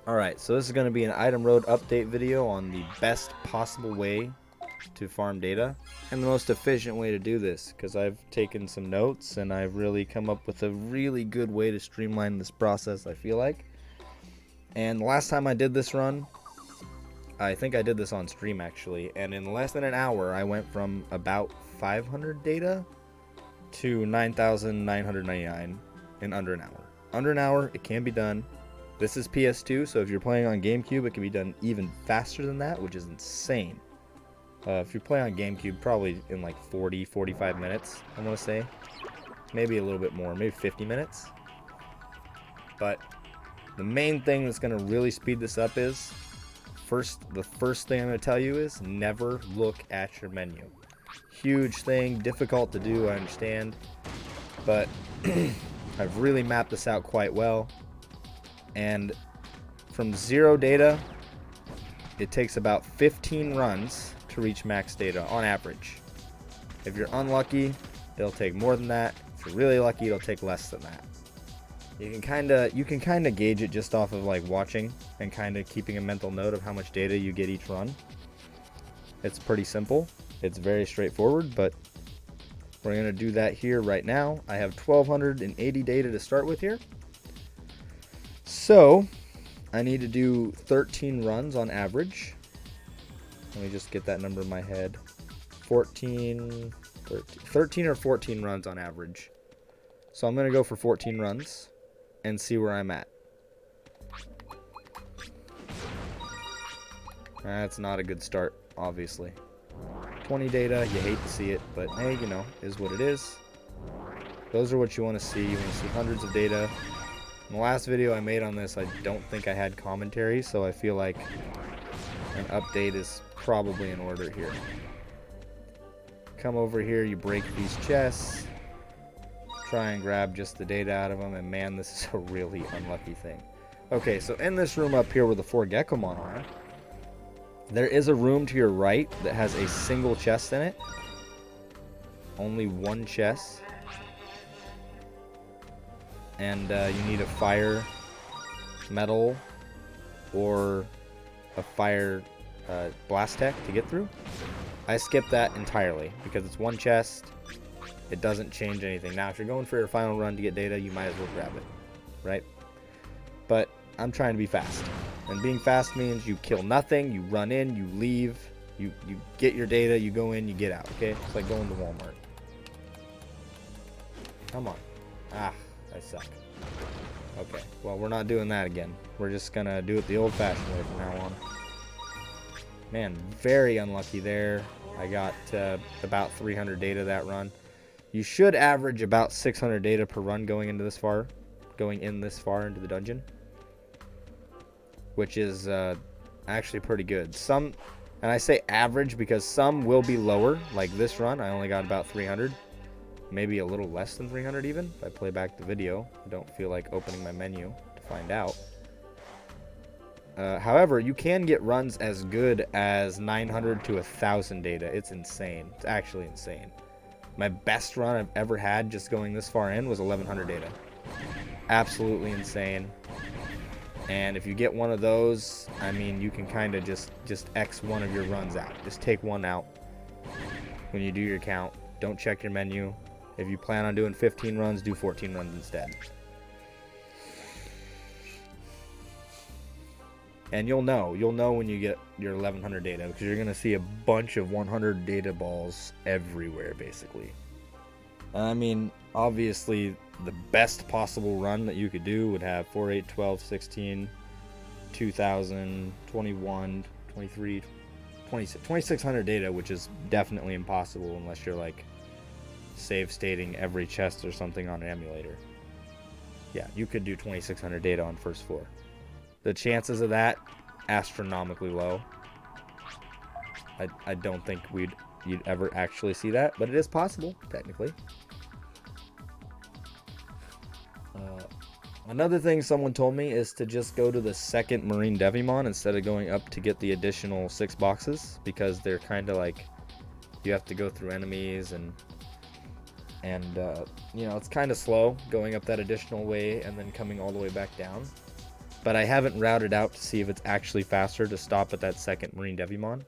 Alright, so this is going to be an item road update video on the best possible way to farm data and the most efficient way to do this, because I've taken some notes and I've really come up with a really good way to streamline this process, I feel like. And the last time I did this run, I think I did this on stream actually, and in less than an hour I went from about 500 data to 9,999 in under an hour. Under an hour, it can be done. This is PS2, so if you're playing on GameCube, it can be done even faster than that, which is insane. If you play on GameCube, probably in like 40, 45 minutes, I want to say. Maybe a little bit more, maybe 50 minutes. But the main thing that's going to really speed this up is, the first thing I'm going to tell you is never look at your menu. Huge thing, difficult to do, I understand. But I've really mapped this out quite well. And from 0 data, it takes about 15 runs to reach max data on average. If you're unlucky, it'll take more than that. If you're really lucky, it'll take less than that. You can kind of gauge it just off of like watching and kind of keeping a mental note of how much data you get each run. It's pretty simple. It's very straightforward, but we're going to do that here right now. I have 1,280 data to start with here. So, I need to do 13 runs on average. Let me just get that number in my head. 13 or 14 runs on average. So I'm going to go for 14 runs and see where I'm at. That's not a good start, obviously. 20 data, you hate to see it, but hey, you know, is what it is. Those are what you want to see. You want to see hundreds of data. In the last video I made on this, I don't think I had commentary, so I feel like an update is probably in order here. Come over here, you break these chests, try and grab just the data out of them, and man, this is a really unlucky thing. Okay, so in this room up here where the 4 Gekomon are, there is a room to your right that has a single chest in it. Only one chest. And you need a fire metal or a fire blast tech to get through. I skipped that entirely because it's one chest. It doesn't change anything. Now, if you're going for your final run to get data, you might as well grab it, right? But I'm trying to be fast. And being fast means you kill nothing, you run in, you leave, you get your data, you go in, you get out, okay? It's like going to Walmart. Come on. Ah. I suck. Okay, well, we're not doing that again. We're just gonna do it the old-fashioned way from now on. Man, very unlucky there. I got about 300 data that run. You should average about 600 data per run going in this far into the dungeon, which is actually pretty good. And I say average because some will be lower, like this run. I only got about 300. Maybe a little less than 300 even. If I play back the video, I don't feel like opening my menu to find out. However, you can get runs as good as 900 to 1,000 data. It's insane. It's actually insane. My best run I've ever had just going this far in was 1,100 data. Absolutely insane. And if you get one of those, I mean, you can kind of just X one of your runs out. Just take one out when you do your count. Don't check your menu. If you plan on doing 15 runs, do 14 runs instead. And you'll know when you get your 1,100 data, because you're going to see a bunch of 100 data balls everywhere, basically. I mean, obviously, the best possible run that you could do would have 4, 8, 12, 16, 2,000, 21, 23, 26, 2,600 data, which is definitely impossible unless you're like save stating every chest or something on an emulator. Yeah, you could do 2,600 data on first floor. The chances of that, astronomically low. I don't think you'd ever actually see that, but it is possible, technically. Another thing someone told me is to just go to the second Marine Devimon instead of going up to get the additional 6 boxes, because they're kind of like, you have to go through enemies and you know, it's kind of slow going up that additional way and then coming all the way back down. But I haven't routed out to see if it's actually faster to stop at that second Marine Devimon.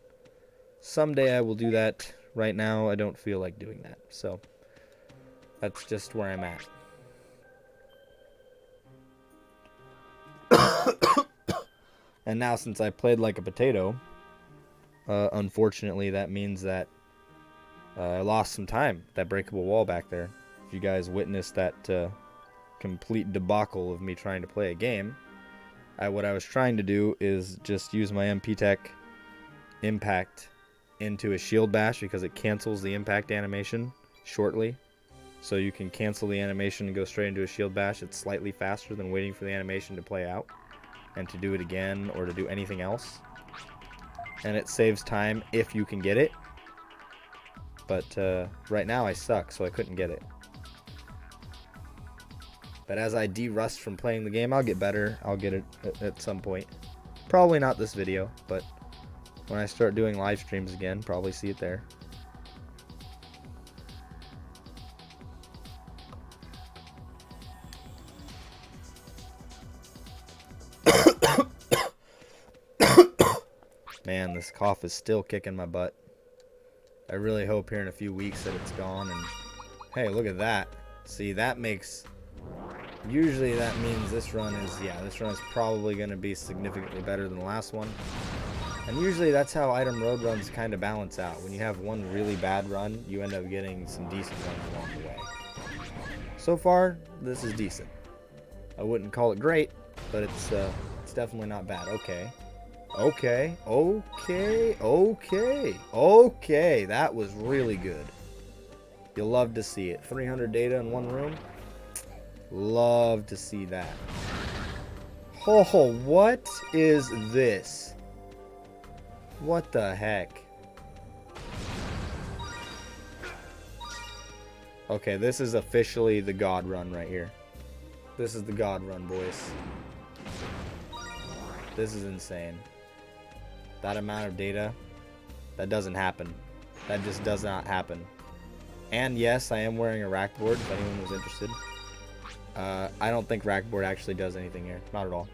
Someday I will do that. Right now, I don't feel like doing that. So, that's just where I'm at. And now, since I played like a potato, unfortunately, that means that I lost some time. That breakable wall back there. If you guys witnessed that complete debacle of me trying to play a game, what I was trying to do is just use my MP Tech impact into a shield bash because it cancels the impact animation shortly. So you can cancel the animation and go straight into a shield bash. It's slightly faster than waiting for the animation to play out and to do it again or to do anything else. And it saves time if you can get it. But right now I suck, so I couldn't get it. But as I de-rust from playing the game, I'll get better. I'll get it at some point. Probably not this video, but when I start doing live streams again, probably see it there. Man, this cough is still kicking my butt. I really hope here in a few weeks that it's gone. And hey, look at that. See, that makes... Usually that means this run is... Yeah, this run is probably going to be significantly better than the last one. And usually that's how item road runs kind of balance out. When you have one really bad run, you end up getting some decent runs along the way. So far, this is decent. I wouldn't call it great, but it's definitely not bad. Okay. Okay. Okay. Okay. Okay. That was really good. You'll love to see it. 300 data in one room. Love to see that. Oh, what is this? What the heck? Okay, this is officially the God run right here. This is the God run, boys. This is insane. That amount of data, that doesn't happen. That just does not happen. And yes, I am wearing a Rackboard, if anyone was interested. I don't think Rackboard actually does anything here. Not at all.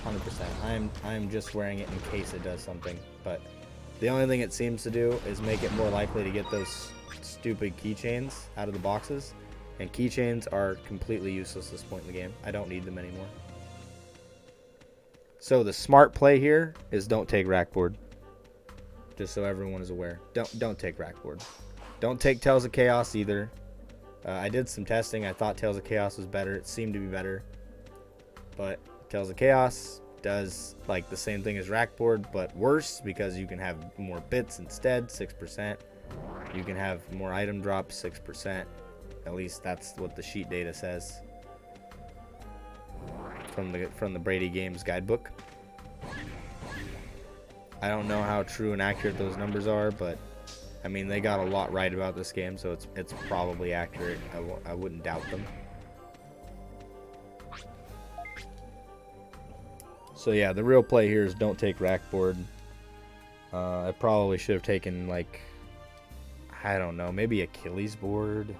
100%. I am just wearing it in case it does something. But the only thing it seems to do is make it more likely to get those stupid keychains out of the boxes. And keychains are completely useless at this point in the game. I don't need them anymore. So the smart play here is don't take Rackboard. Just so everyone is aware. Don't take Rackboard. Don't take Tales of Chaos either. I did some testing. I thought Tales of Chaos was better. It seemed to be better. But Tales of Chaos does like the same thing as Rackboard, but worse because you can have more bits instead, 6%. You can have more item drops, 6%. At least that's what the sheet data says from the Brady Games guidebook. I don't know how true and accurate those numbers are, but I mean they got a lot right about this game, so it's probably accurate. I wouldn't doubt them. So yeah, the real play here is don't take Rackboard. I probably should have taken, like, I don't know, maybe Achilles board.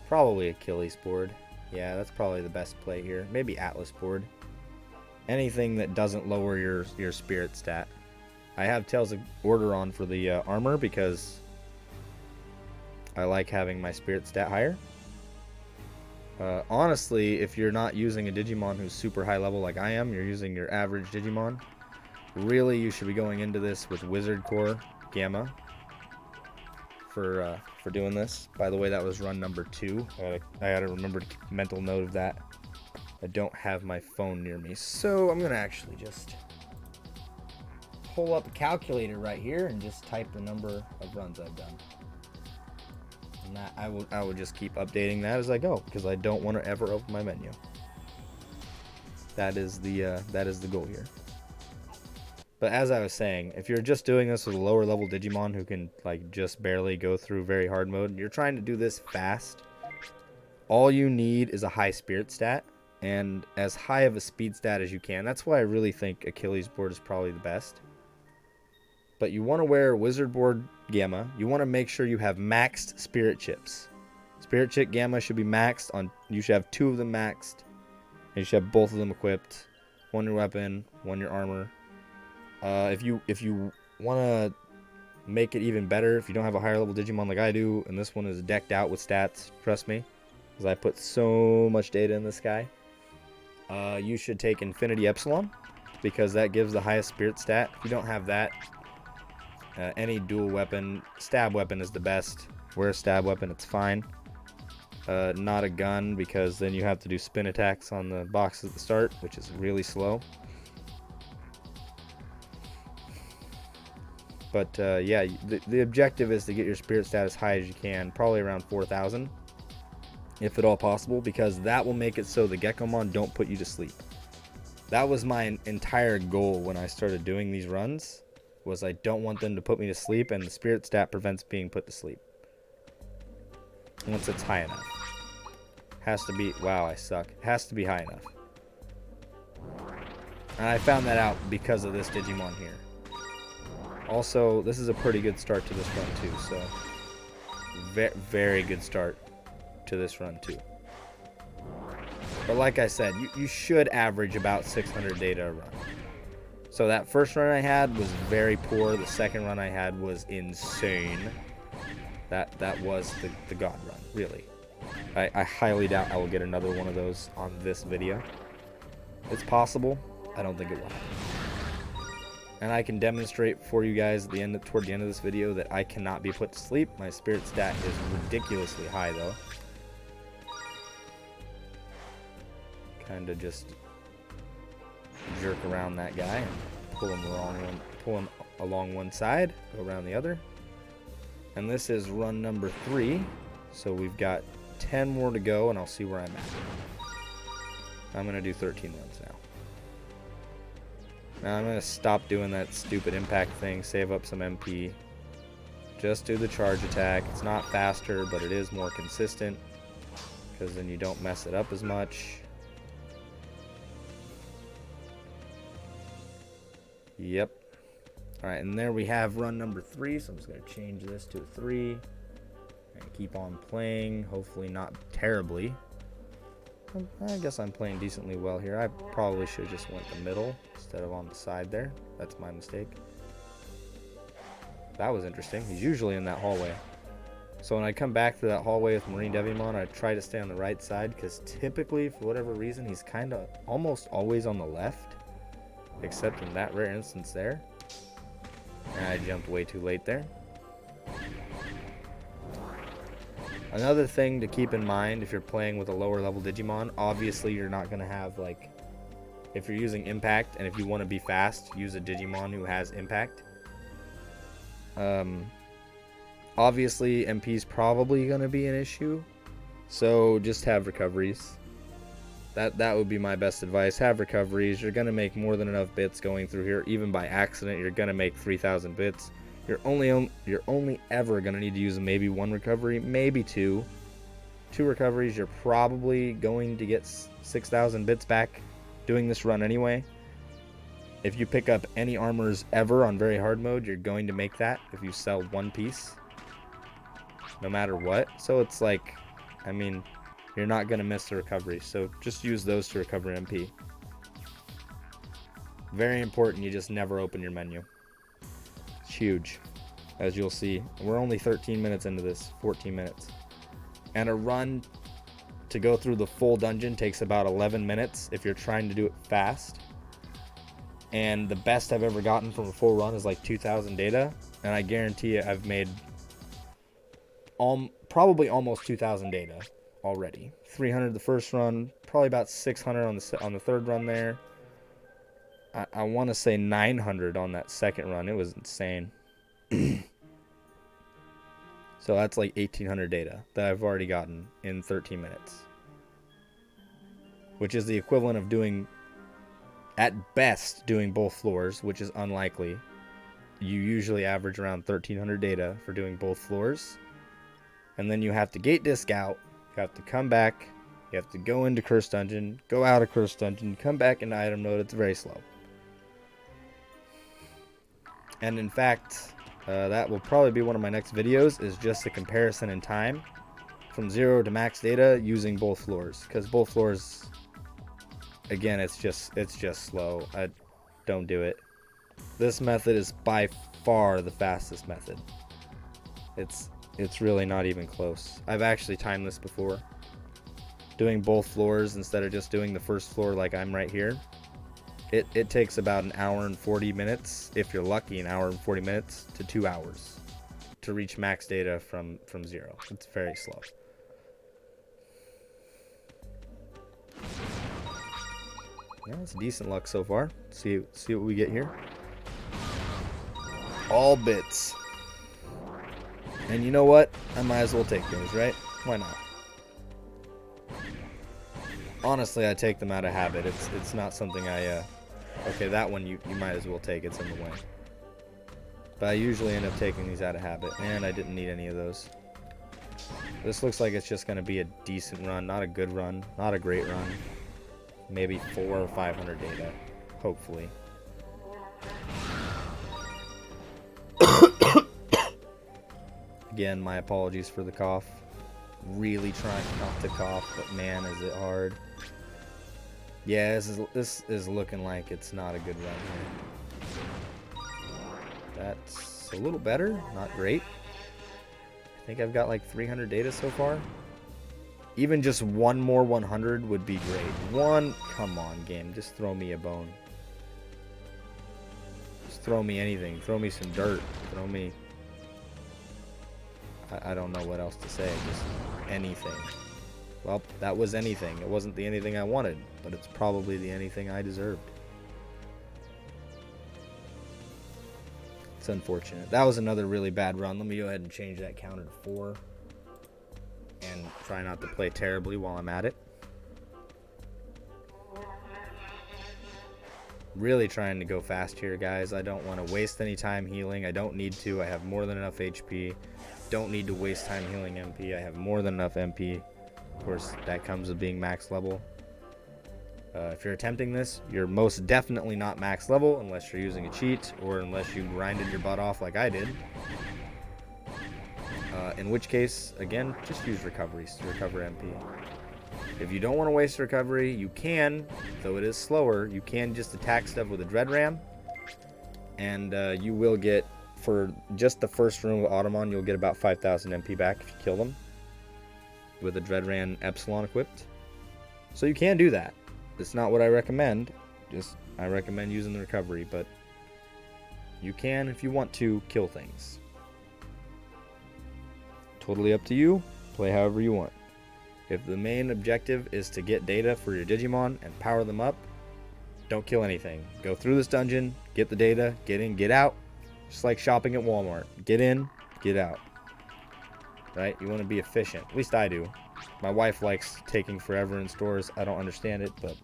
Probably Achilles board. Yeah, that's probably the best play here. Maybe Atlas board. Anything that doesn't lower your spirit stat. I have Tales of Order on for the armor because I like having my spirit stat higher. Honestly, if you're not using a Digimon who's super high level like I am, you're using your average Digimon, really you should be going into this with Wizard Core Gamma for doing this. By the way, that was run number 2. I had to remember to keep a mental note of that. I don't have my phone near me, so I'm going to actually just pull up a calculator right here and just type the number of runs I've done. And that I will just keep updating that as I go because I don't want to ever open my menu. That is the goal here. But as I was saying, if you're just doing this with a lower level Digimon who can like just barely go through very hard mode, you're trying to do this fast, all you need is a high spirit stat and as high of a speed stat as you can. That's why I really think Achilles board is probably the best. But you want to wear Wizard board Gamma. You want to make sure you have maxed spirit chips. Spirit chip Gamma should be maxed on. You should have 2 of them maxed You should have both of them equipped. One your weapon, one your armor. If you want to make it even better, if you don't have a higher level Digimon like I do, and this one is decked out with stats, trust me, because I put so much data in this guy, you should take Infinity Epsilon, because that gives the highest spirit stat. If you don't have that, any dual weapon, stab weapon is the best. Wear a stab weapon, it's fine. Not a gun, because then you have to do spin attacks on the box at the start, which is really slow. But yeah, the objective is to get your spirit stat as high as you can, probably around 4,000, if at all possible, because that will make it so the Gekkomon don't put you to sleep. That was my entire goal when I started doing these runs, was I don't want them to put me to sleep, and the spirit stat prevents being put to sleep once it's high enough. Has to be, wow, I suck. Has to be high enough. And I found that out because of this Digimon here. Also, this is a pretty good start to this run too, so very good start to this run too. But like I said, you should average about 600 data a run. So that first run I had was very poor. The second run I had was insane. That was the God run, really. I highly doubt I will get another one of those on this video. It's possible. I don't think it will happen. And I can demonstrate for you guys at the end, toward the end of this video, that I cannot be put to sleep. My spirit stat is ridiculously high, though. Kind of just jerk around that guy and pull him along one side, go around the other. And this is run number 3, so we've got 10 more to go, and I'll see where I'm at. I'm gonna do 13 runs now. Now I'm going to stop doing that stupid impact thing, save up some MP. Just do the charge attack. It's not faster, but it is more consistent, because then you don't mess it up as much. Yep. Alright, and there we have run number 3, so I'm just going to change this to a 3. And keep on playing, hopefully not terribly. I guess I'm playing decently well here. I probably should have just went the middle instead of on the side there. That's my mistake. That was interesting. He's usually in that hallway. So when I come back to that hallway with Marine Devimon, I try to stay on the right side, because typically, for whatever reason, he's kind of almost always on the left, except in that rare instance there. And I jumped way too late there. Another thing to keep in mind if you're playing with a lower level Digimon, obviously you're not going to have, like, if you're using impact, and if you want to be fast, use a Digimon who has impact. Obviously MP is probably going to be an issue, so just have recoveries. That would be my best advice. Have recoveries. You're going to make more than enough bits going through here. Even by accident, you're going to make 3,000 bits. You're only ever going to need to use maybe 1 recovery, maybe 2. 2 recoveries, you're probably going to get 6,000 bits back doing this run anyway. If you pick up any armors ever on very hard mode, you're going to make that if you sell 1 piece, no matter what. So it's like, I mean, you're not going to miss the recovery. So just use those to recover MP. Very important, you just never open your menu. Huge, as you'll see. We're only 13 minutes into this, 14 minutes, and a run to go through the full dungeon takes about 11 minutes if you're trying to do it fast. And the best I've ever gotten from a full run is like 2,000 data, and I guarantee you I've made probably almost 2,000 data already. 300 the first run, probably about 600 on the third run there. I want to say 900 on that second run. It was insane. So that's like 1,800 data that I've already gotten in 13 minutes. Which is the equivalent of doing, at best, doing both floors, which is unlikely. You usually average around 1,300 data for doing both floors. And then you have to gate disc out. You have to come back. You have to go into Curse Dungeon, go out of Curse Dungeon, come back into item mode. It's very slow. And in fact, that will probably be one of my next videos, is just a comparison in time from 0 to max data using both floors. Because both floors again, it's just slow. I don't do it. This method is by far the fastest method. It's really not even close. I've actually timed this before. Doing both floors instead of just doing the first floor like I'm right here. It takes about an hour and 40 minutes, if you're lucky, an hour and 40 minutes to 2 hours to reach max data from 0. It's very slow. Yeah, it's decent luck so far. See what we get here. All bits. And you know what? I might as well take those, right? Why not? Honestly, I take them out of habit. It's not something I okay, that one you might as well take. It's in the way. But I usually end up taking these out of habit. And I didn't need any of those. This looks like it's just going to be a decent run. Not a good run. Not a great run. Maybe 400 or 500 data. Hopefully. Again, my apologies for the cough. Really trying not to cough, but man, is it hard. Yeah, this is looking like it's not a good run here. That's a little better, not great. I think I've got like 300 data so far. Even just one more 100 would be great. Come on, game, just throw me a bone. Just throw me anything. Throw me some dirt. Throw me... I don't know what else to say. Just anything. Well, that was anything. It wasn't the anything I wanted, but it's probably the anything I deserved. It's unfortunate. That was another really bad run. Let me go ahead and change that counter to 4. And try not to play terribly while I'm at it. Really trying to go fast here, guys. I don't want to waste any time healing. I don't need to. I have more than enough HP. Don't need to waste time healing MP. I have more than enough MP. Of course, that comes with being max level. If you're attempting this, you're most definitely not max level unless you're using a cheat or unless you grinded your butt off like I did. In which case, again, just use recoveries to recover MP. If you don't want to waste recovery, you can, though it is slower, you can just attack stuff with a Dread Ram. And you will get, for just the first room of Automon, you'll get about 5,000 MP back if you kill them. With a Dread Ram Epsilon equipped. So you can do that. It's not what I recommend. I recommend using the recovery, but you can, if you want to, kill things. Totally up to you. Play however you want. If the main objective is to get data for your Digimon and power them up, don't kill anything. Go through this dungeon, get the data, get in, get out. Just like shopping at Walmart. Get in, get out. Right? You want to be efficient. At least I do. My wife likes taking forever in stores. I don't understand it, but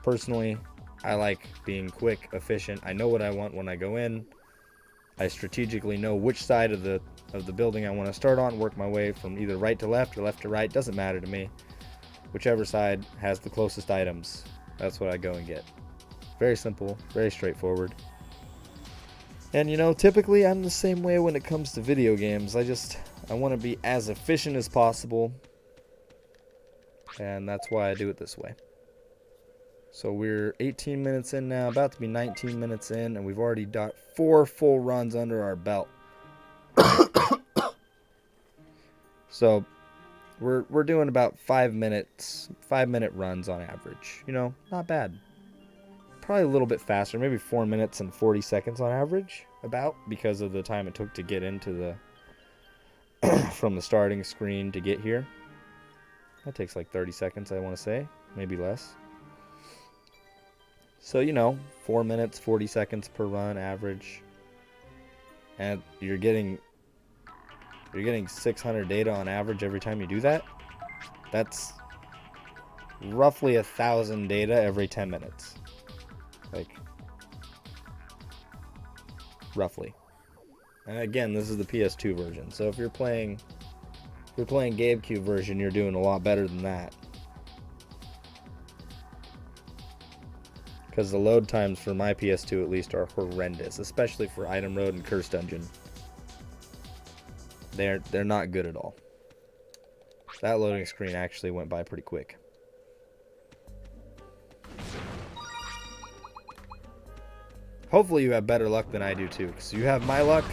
personally, I like being quick, efficient. I know what I want when I go in. I strategically know which side of the building I want to start on, work my way from either right to left or left to right. Doesn't matter to me. Whichever side has the closest items, that's what I go and get. Very simple, very straightforward. And you know, typically I'm the same way when it comes to video games. I want to be as efficient as possible. And that's why I do it this way. So we're 18 minutes in now, about to be 19 minutes in, and we've already got 4 full runs under our belt. So we're doing about 5-minute runs on average. You know, not bad. Probably a little bit faster, maybe 4 minutes and 40 seconds on average, about, because of the time it took to get into the from the starting screen to get here. That takes like 30 seconds, I want to say, maybe less. So, you know, 4 minutes, 40 seconds per run average. And you're getting 600 data on average every time you do that. That's roughly 1,000 data every 10 minutes. Like, roughly. And again, this is the PS2 version. So if you're playing GameCube version, you're doing a lot better than that. Because the load times for my PS2 at least are horrendous, especially for Item Road and Curse Dungeon. They're not good at all. That loading screen actually went by pretty quick. Hopefully you have better luck than I do too, because you have my luck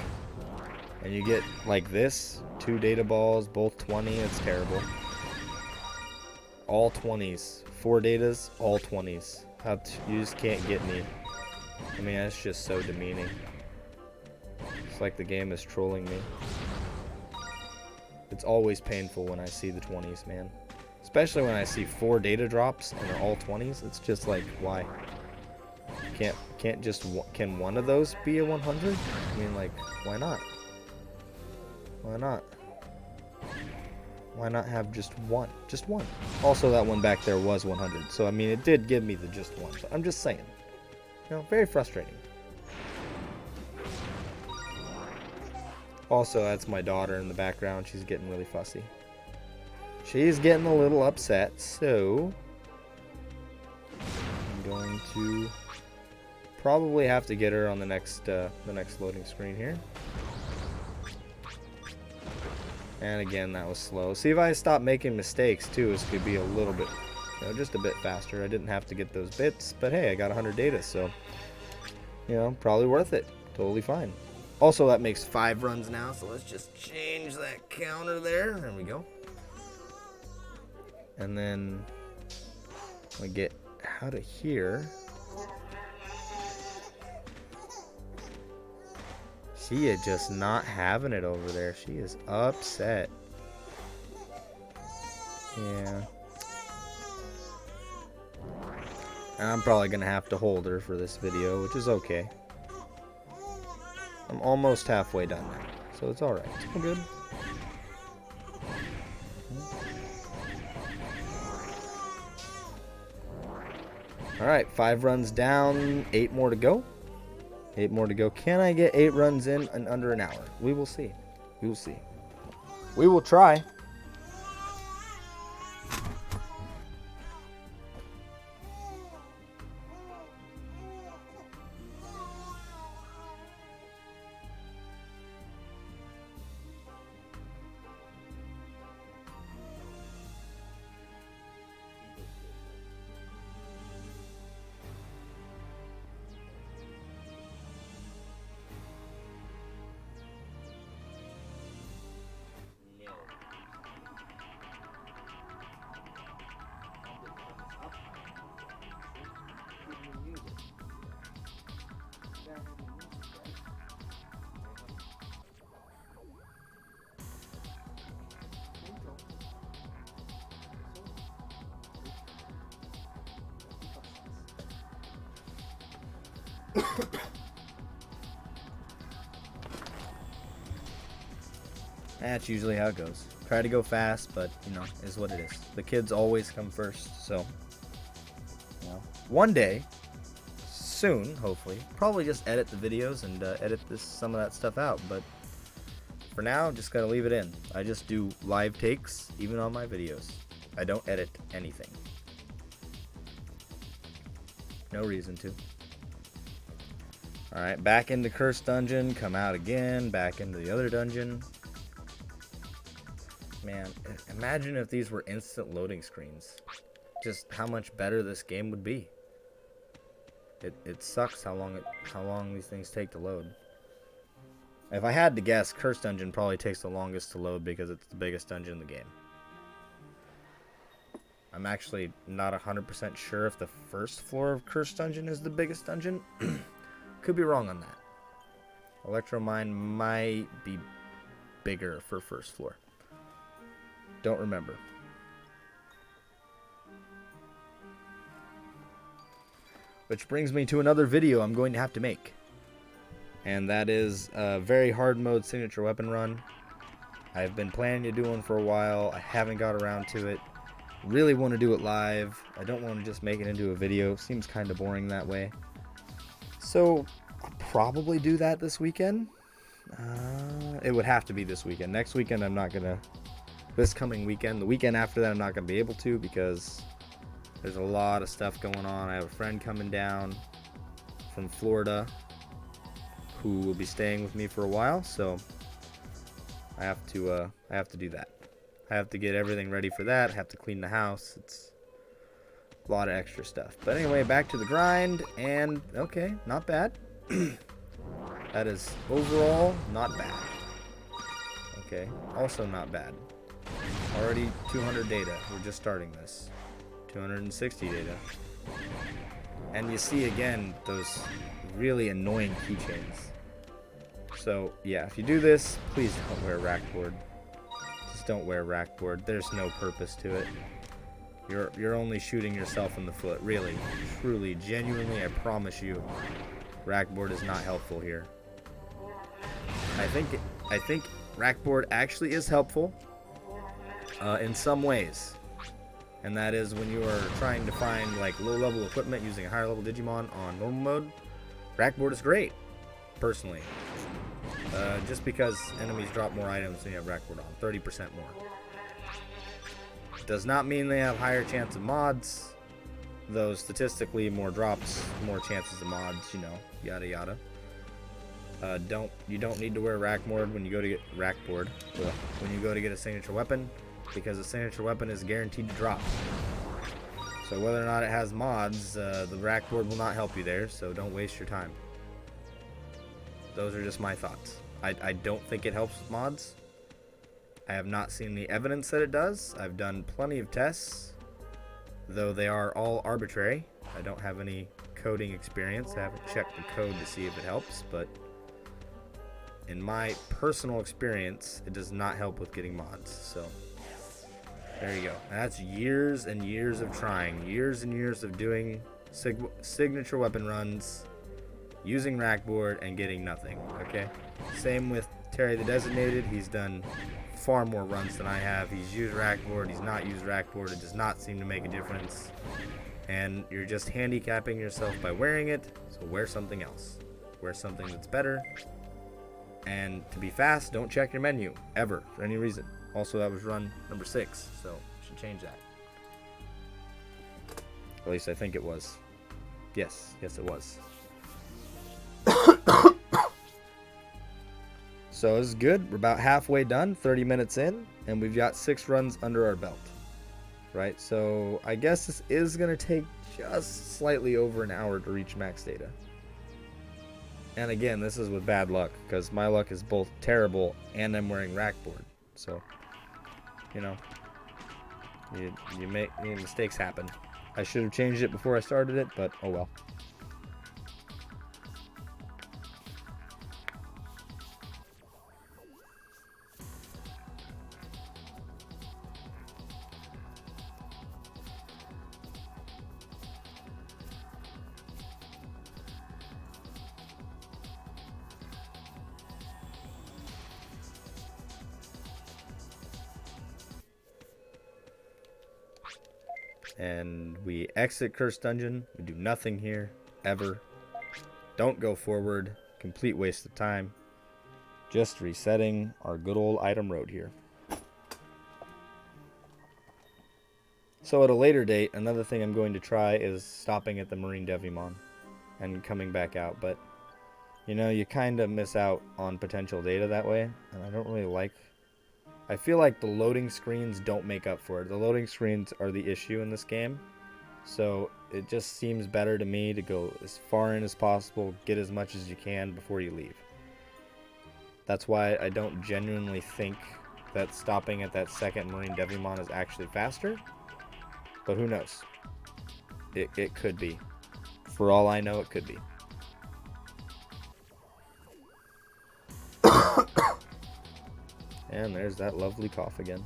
and you get like this, 2 data balls, both 20. It's terrible. All 20s, 4 datas, all 20s. You just can't get me. I mean, that's just so demeaning. It's like the game is trolling me. It's always painful when I see the 20s, man. Especially when I see 4 data drops and they're all 20s. It's just like, why? Can one of those be a 100? I mean, like, why not? Why not? Why not have just one? Just one. Also, that one back there was 100. So, I mean, it did give me the just one. But I'm just saying. You know, very frustrating. Also, that's my daughter in the background. She's getting really fussy. She's getting a little upset. So, I'm going to probably have to get her on the next loading screen here. And again, that was slow. See, if I stop making mistakes too, this could be a little bit, you know, just a bit faster. I didn't have to get those bits, but hey, I got 100 data, so, you know, probably worth it. Totally fine. Also, that makes 5 runs now, so let's just change that counter there. There we go. And then we get out of here. She is just not having it over there. She is upset. Yeah. And I'm probably going to have to hold her for this video, which is okay. I'm almost halfway done now, so it's alright. It's all good. Alright, 5 runs down, 8 more to go. 8 more to go. Can I get 8 runs in under an hour? We will see. We will see. We will try. That's usually how it goes. Try to go fast, but, you know, is what it is. The kids always come first, so, you know. One day, soon, hopefully, probably just edit the videos and edit some of that stuff out, but for now, just gotta leave it in. I just do live takes, even on my videos. I don't edit anything. No reason to. Alright, back into Cursed Dungeon, come out again, back into the other dungeon. Man, imagine if these were instant loading screens. Just how much better this game would be. It sucks how long these things take to load. If I had to guess, Cursed Dungeon probably takes the longest to load because it's the biggest dungeon in the game. I'm actually not 100% sure if the first floor of Cursed Dungeon is the biggest dungeon. Could be wrong on that. Electromine might be bigger for first floor. Don't remember. Which brings me to another video I'm going to have to make. And that is a very hard mode signature weapon run. I've been planning to do one for a while. I haven't got around to it. Really want to do it live. I don't want to just make it into a video. Seems kind of boring that way. So I'll probably do that this weekend. It would have to be this weekend. Next weekend I'm not going to. This coming weekend. The weekend after that I'm not going to be able to because there's a lot of stuff going on. I have a friend coming down from Florida who will be staying with me for a while, so I have to do that. I have to get everything ready for that. I have to clean the house. It's a lot of extra stuff. But anyway, back to the grind, and okay, not bad. That is overall not bad. Okay, also not bad. Already 200 data. We're just starting this. 260 data. And you see again those really annoying keychains. So yeah, if you do this, please don't wear Rackboard. Just don't wear Rackboard. There's no purpose to it. You're only shooting yourself in the foot. Really, truly, genuinely, I promise you, Rackboard is not helpful here. I think Rackboard actually is helpful in some ways. And that is when you are trying to find like low-level equipment using a higher-level Digimon on normal mode. Rackboard is great, personally. Just because enemies drop more items when you have Rackboard on, 30% more. Does not mean they have higher chance of mods, though statistically more drops, more chances of mods, you know, yada yada. You don't need to wear Rackboard when you go to get Rackboard when you go to get a signature weapon, because a signature weapon is guaranteed to drop. So whether or not it has mods, the Rackboard will not help you there, so don't waste your time. Those are just my thoughts. I don't think it helps with mods. I have not seen the evidence that it does. I've done plenty of tests, though they are all arbitrary. I don't have any coding experience. I haven't checked the code to see if it helps, but in my personal experience, it does not help with getting mods. So there you go. And that's years and years of trying, years and years of doing signature weapon runs, using Rackboard and getting nothing. Okay. Same with Terry the Designated. He's done far more runs than I have. He's used Rackboard. He's not used Rackboard. It does not seem to make a difference. And you're just handicapping yourself by wearing it. So wear something else. Wear something that's better. And to be fast, don't check your menu ever for any reason. Also, that was run number 6, so you should change that. At least I think it was. Yes, it was. So this is good. We're about halfway done, 30 minutes in, and we've got 6 runs under our belt. Right, so I guess this is going to take just slightly over an hour to reach max data. And again, this is with bad luck, because my luck is both terrible and I'm wearing Rackboard. So, you know, mistakes happen. I should have changed it before I started it, but oh well. And we exit Cursed Dungeon. We do nothing here, ever. Don't go forward. Complete waste of time. Just resetting our good old item road here. So at a later date, another thing I'm going to try is stopping at the Marine Devimon and coming back out. But, you know, you kind of miss out on potential data that way. And I don't really like... I feel like the loading screens don't make up for it. The loading screens are the issue in this game. So it just seems better to me to go as far in as possible, get as much as you can before you leave. That's why I don't genuinely think that stopping at that second Marine Devimon is actually faster. But who knows? It could be. For all I know, it could be. And there's that lovely cough again.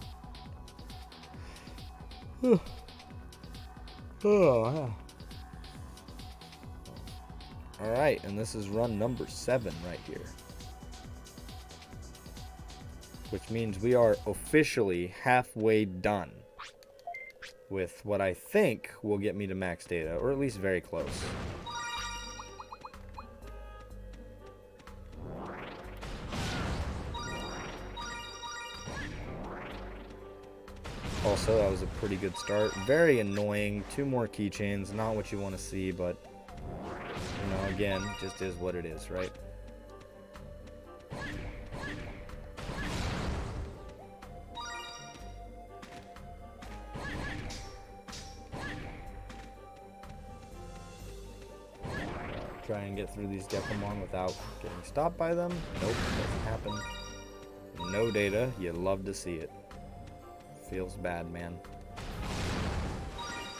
Oh, yeah. Alright, and this is run number 7 right here. Which means we are officially halfway done with what I think will get me to max data, or at least very close. Also, that was a pretty good start. Very annoying. 2 more keychains. Not what you want to see, but, you know, again, just is what it is, right? Try and get through these Digimon without getting stopped by them. Nope, doesn't happen. No data, you love to see it. Feels bad, man.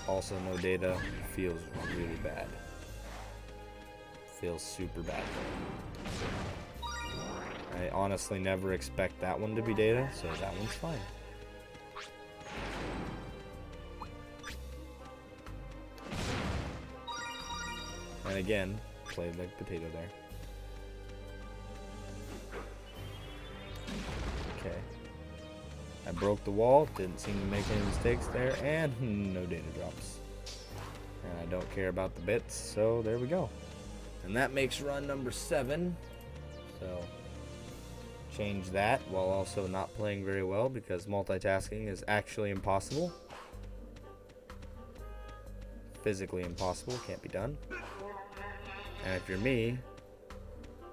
Also no data, feels really bad. Feels super bad. I honestly never expect that one to be data, so that one's fine. And again, played like potato there. Okay. I broke the wall, didn't seem to make any mistakes there, and no data drops. And I don't care about the bits, so there we go. And that makes run number 7. So change that while also not playing very well, because multitasking is actually impossible. Physically impossible, can't be done. And if you're me,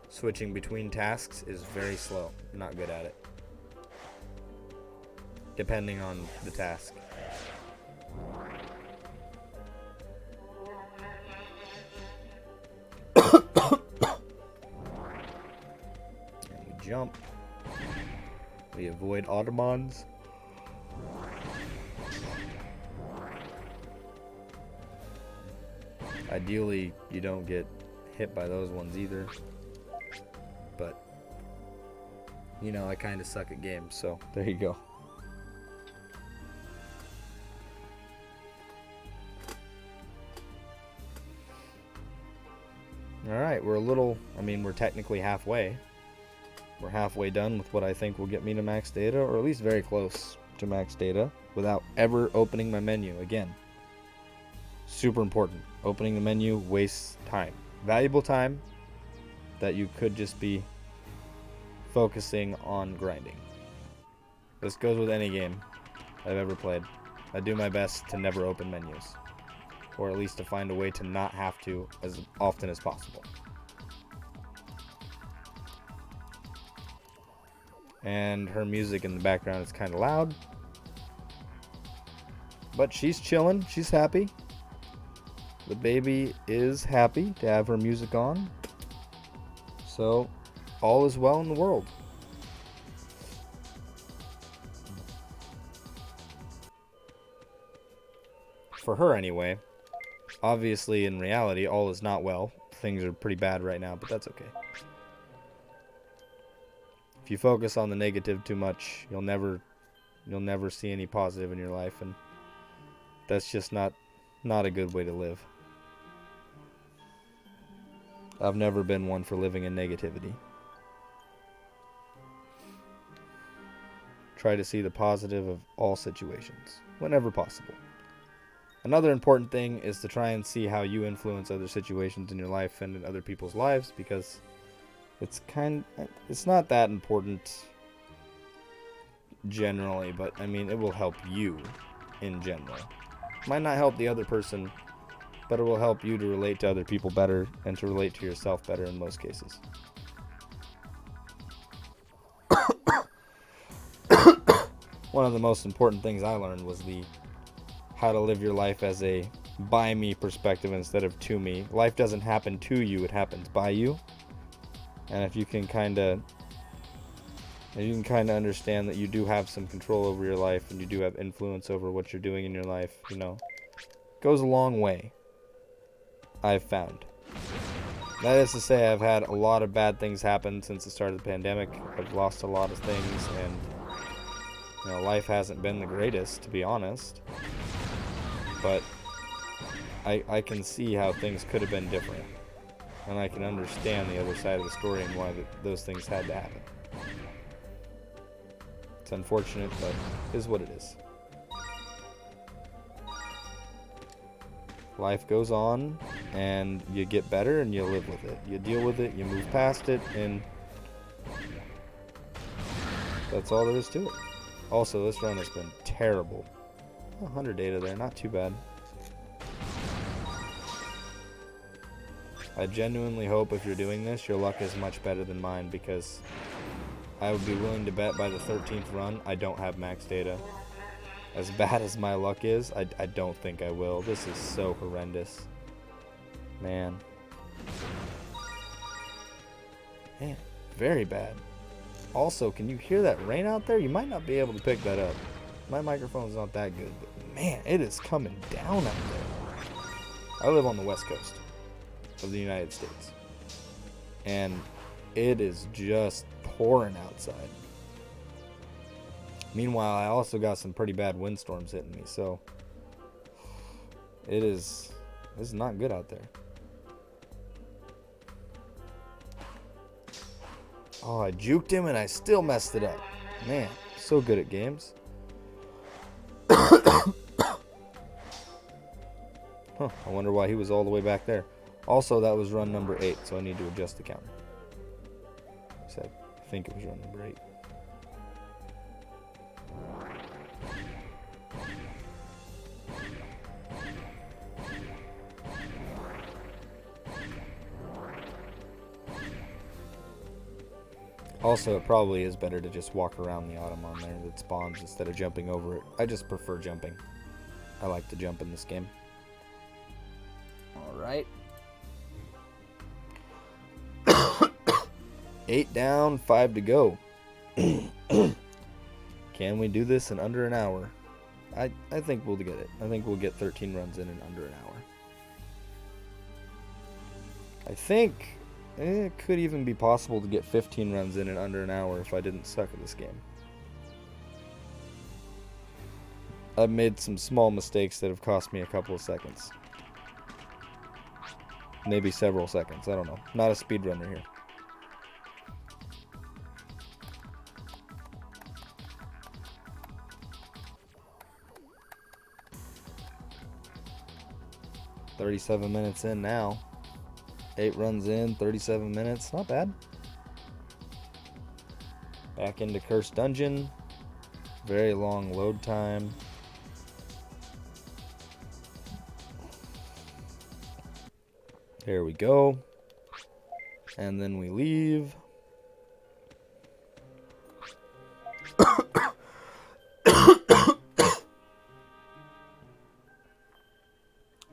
switching between tasks is very slow. I'm not good at it. Depending on the task. And we jump. We avoid Automons. Ideally, you don't get hit by those ones either. But, you know, I kind of suck at games, so there you go. Alright, we're technically halfway. We're halfway done with what I think will get me to max data, or at least very close to max data, without ever opening my menu again. Super important. Opening the menu wastes time. Valuable time that you could just be focusing on grinding. This goes with any game I've ever played. I do my best to never open menus, or at least to find a way to not have to as often as possible. And her music in the background is kind of loud, but she's chilling, she's happy. The baby is happy to have her music on, so all is well in the world. For her anyway. Obviously, in reality, all is not well. Things are pretty bad right now, but that's okay. If you focus on the negative too much, you'll never see any positive in your life, and that's just not a good way to live. I've never been one for living in negativity. Try to see the positive of all situations, whenever possible. Another important thing is to try and see how you influence other situations in your life and in other people's lives, because it's not that important generally, but I mean, it will help you in general. Might not help the other person, but it will help you to relate to other people better and to relate to yourself better in most cases. One of the most important things I learned was how to live your life as a by me perspective instead of to me. Life doesn't happen to you, it happens by you. And if you can kind of understand that you do have some control over your life and you do have influence over what you're doing in your life, it goes a long way, I've found. That is to say, I've had a lot of bad things happen since the start of the pandemic. I've lost a lot of things, and life hasn't been the greatest, to be honest. But I can see how things could have been different. And I can understand the other side of the story and why those things had to happen. It's unfortunate, but it is what it is. Life goes on, and you get better, and you live with it. You deal with it, you move past it, and that's all there is to it. Also, this run has been terrible. 100 data there, not too bad. I genuinely hope if you're doing this, your luck is much better than mine, because I would be willing to bet by the 13th run I don't have max data. As bad as my luck is, I don't think I will. This is so horrendous. Man. Man, very bad. Also, can you hear that rain out there? You might not be able to pick that up. My microphone's not that good, but man, it is coming down out there. I live on the west coast of the United States, and it is just pouring outside. Meanwhile, I also got some pretty bad windstorms hitting me, so it's not good out there. Oh, I juked him and I still messed it up. Man, so good at games. Huh, I wonder why he was all the way back there. Also, that was run number 8, so I need to adjust the counter. So I think it was run number 8. Also, it probably is better to just walk around the Automon there that spawns instead of jumping over it. I just prefer jumping. I like to jump in this game. Alright. 8 down, 5 to go. Can we do this in under an hour? I think we'll get it. I think we'll get 13 runs in under an hour. I think it could even be possible to get 15 runs in under an hour if I didn't suck at this game. I've made some small mistakes that have cost me a couple of seconds. Maybe several seconds, I don't know. Not a speedrunner here. $37 minutes in now. 8 runs in, 37 minutes. Not bad. Back into Cursed Dungeon. Very long load time. There we go. And then we leave.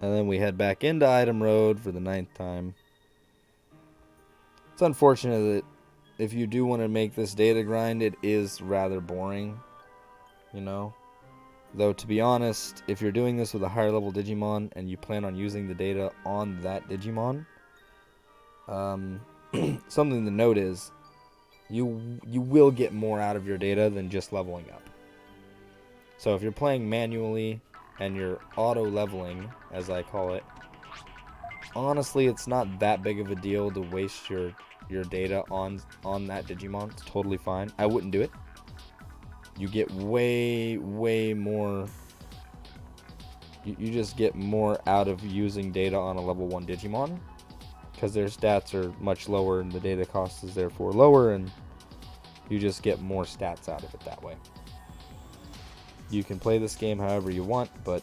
And then we head back into Item Road for the 9th time. It's unfortunate that if you do want to make this data grind, it is rather boring, you know. Though, to be honest, if you're doing this with a higher level Digimon and you plan on using the data on that Digimon, something to note is you will get more out of your data than just leveling up. So if you're playing manually and you're auto leveling, as I call it, honestly, it's not that big of a deal to waste your data on that Digimon. It's totally fine. I wouldn't do it. You get way more. You just get more out of using data on a level 1 Digimon, because their stats are much lower and the data cost is therefore lower, and you just get more stats out of it that way. You can play this game however you want, but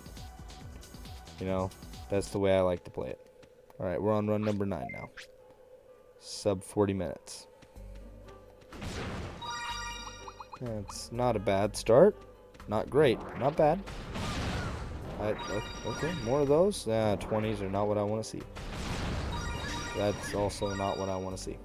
you know, that's the way I like to play it. Alright, we're on run number 9 now. Sub 40 minutes. It's not a bad start. Not great. Not bad. Okay, more of those. 20s are not what I want to see. That's also not what I want to see.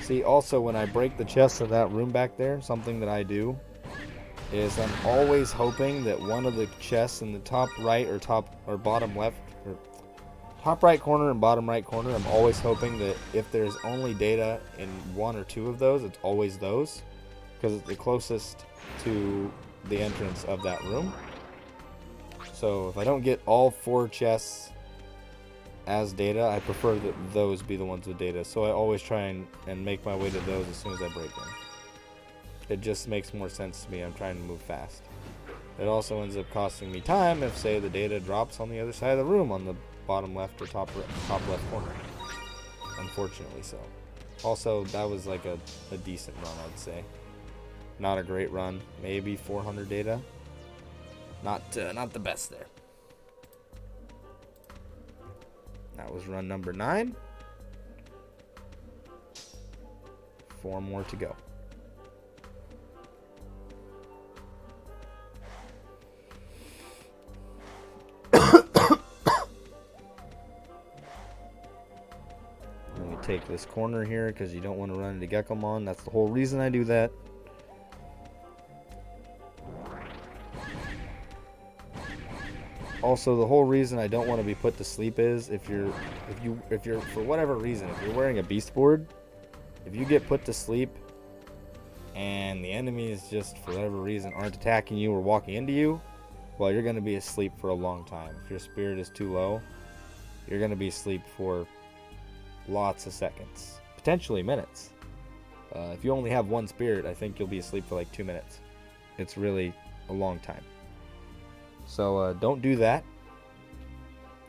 See, also, when I break the chest in that room back there, something that I do is I'm always hoping that one of the chests in the top right or bottom left, or top right corner and bottom right corner, I'm always hoping that if there's only data in 1 or 2 of those, it's always those, because it's the closest to the entrance of that room. So if I don't get all 4 chests as data, I prefer that those be the ones with data. So I always try and make my way to those as soon as I break them. It just makes more sense to me. I'm trying to move fast. It also ends up costing me time if, say, the data drops on the other side of the room on the bottom left or top left corner. Unfortunately so. Also, that was like a decent run, I'd say. Not a great run. Maybe 400 data. Not the best there. That was run number 9. 4 more to go. And we take this corner here because you don't want to run into Gekomon. That's the whole reason I do that. Also, the whole reason I don't want to be put to sleep is if you're for whatever reason, if you're wearing a beast board, if you get put to sleep and the enemies just for whatever reason aren't attacking you or walking into you, well, you're going to be asleep for a long time. If your spirit is too low, you're going to be asleep for lots of seconds, potentially minutes. If you only have one spirit, I think you'll be asleep for like 2 minutes. It's really a long time. So don't do that.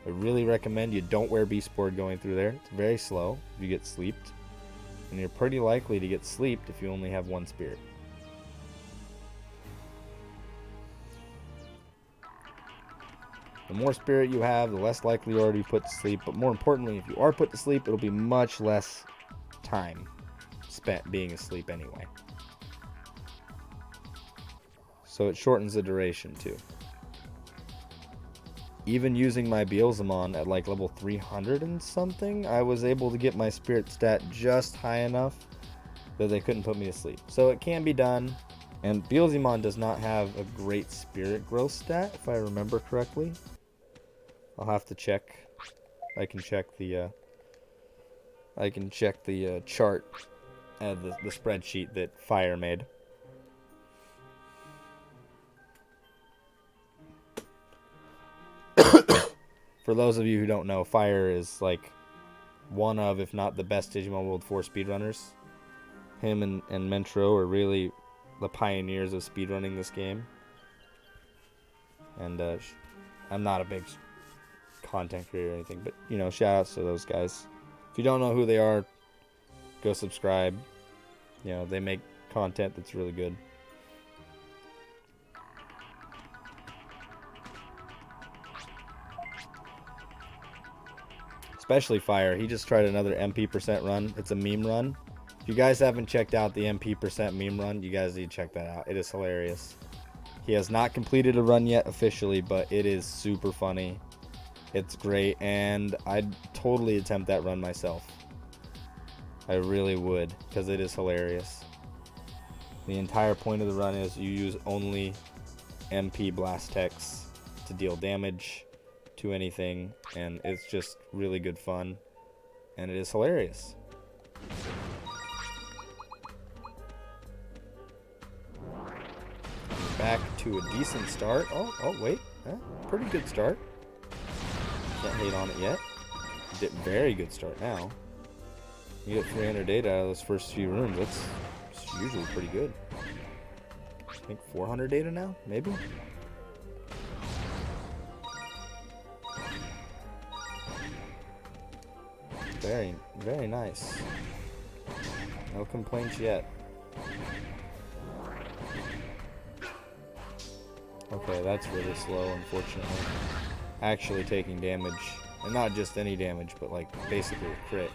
I really recommend you don't wear beast board going through there. It's very slow if you get sleeped. And you're pretty likely to get sleeped if you only have one spirit. The more spirit you have, the less likely you are to be put to sleep. But more importantly, if you are put to sleep, it'll be much less time spent being asleep anyway. So it shortens the duration too. Even using my Beelzemon at like level 300 and something, I was able to get my spirit stat just high enough that they couldn't put me to sleep. So it can be done. And Beelzemon does not have a great spirit growth stat, if I remember correctly. I'll have to check. I can check the chart, the spreadsheet that Fire made. For those of you who don't know, Fire is like one of, if not the best Digimon World 4 speedrunners. Him and Mentro are really the pioneers of speedrunning this game. And I'm not a big content creator or anything, but you know, shout outs to those guys. If you don't know who they are, go subscribe. You know, they make content that's really good. Especially Fire. He just tried another MP% run. It's a meme run. If you guys haven't checked out the MP% meme run, you guys need to check that out. It is hilarious. He has not completed a run yet officially, but it is super funny. It's great, and I'd totally attempt that run myself. I really would, because it is hilarious. The entire point of the run is you use only MP Blastex to deal damage to anything, and it's just really good fun, and it is hilarious. Back to a decent start. Oh wait, pretty good start. Can't hate on it yet. Very good start now. You get 300 data out of those first few rooms. That's usually pretty good. I think 400 data now, maybe. Very, very nice. No complaints yet. Okay, that's really slow, unfortunately. Actually taking damage. And not just any damage, but like basically a crit.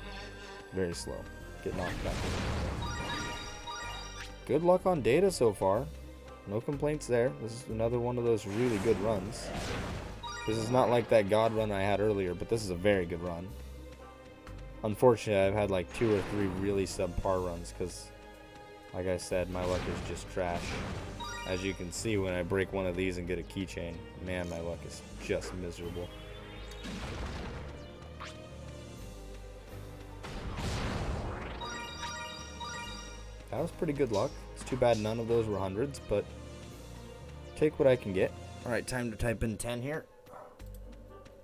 Very slow. Get knocked back. Good luck on data so far. No complaints there. This is another one of those really good runs. This is not like that God run I had earlier, but this is a very good run. Unfortunately, I've had like 2 or 3 really subpar runs because, like I said, my luck is just trash. As you can see, when I break one of these and get a keychain, man, my luck is just miserable. That was pretty good luck. It's too bad none of those were hundreds, but take what I can get. Alright, time to type in 10 here.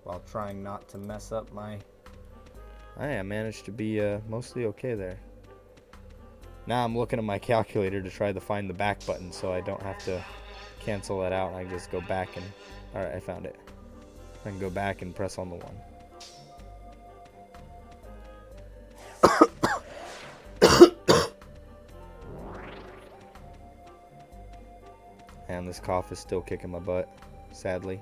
While trying not to mess up my... I managed to be mostly okay there. Now I'm looking at my calculator to try to find the back button so I don't have to cancel that out. I can just go back and... Alright, I found it. I can go back and press on the 1. And this cough is still kicking my butt, sadly.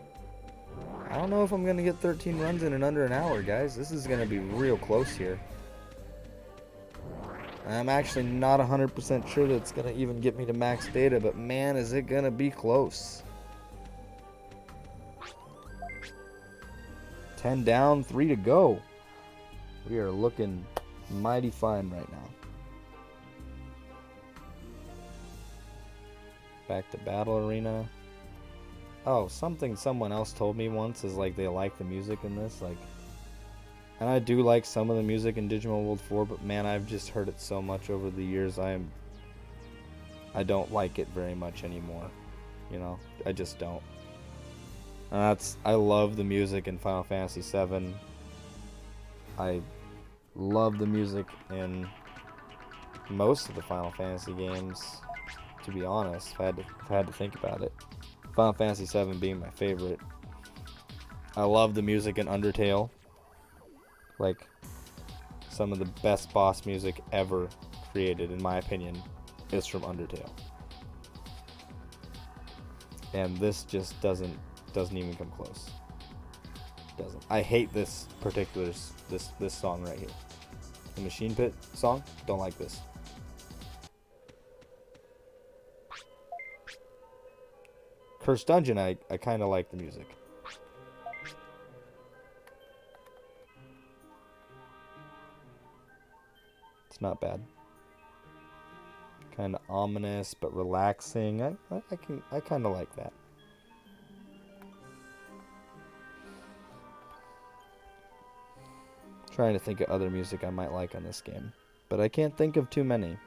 I don't know if I'm going to get 13 runs in under an hour, guys. This is going to be real close here. I'm actually not 100% sure that it's going to even get me to max data, but man, is it going to be close. 10 down, 3 to go. We are looking mighty fine right now. Back to Battle Arena. Oh, something someone else told me once is like they like the music in this, like, and I do like some of the music in Digimon World 4, but man, I've just heard it so much over the years. I don't like it very much anymore. You know, I just don't. And I love the music in Final Fantasy VII. I love the music in most of the Final Fantasy games, to be honest, if I had to think about it. Final Fantasy VII being my favorite. I love the music in Undertale. Like, some of the best boss music ever created, in my opinion, is from Undertale. And this just doesn't even come close. Doesn't. I hate this particular this song right here. The Machine Pit song. Don't like this. Cursed Dungeon, I kind of like the music. It's not bad. Kind of ominous but relaxing. I kind of like that. Trying to think of other music I might like on this game, but I can't think of too many.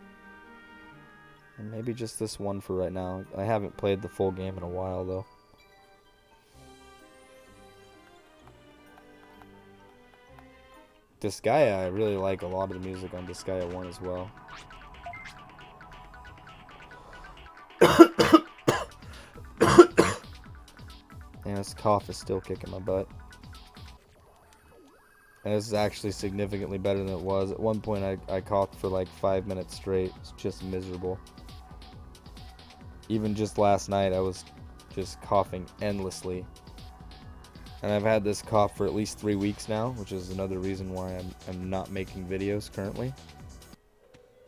And maybe just this one for right now. I haven't played the full game in a while though. Disgaea, I really like a lot of the music on Disgaea 1 as well. And this cough is still kicking my butt. And this is actually significantly better than it was. At one point I coughed for like 5 minutes straight. It's just miserable. Even just last night I was just coughing endlessly. And I've had this cough for at least 3 weeks now, which is another reason why I'm not making videos currently.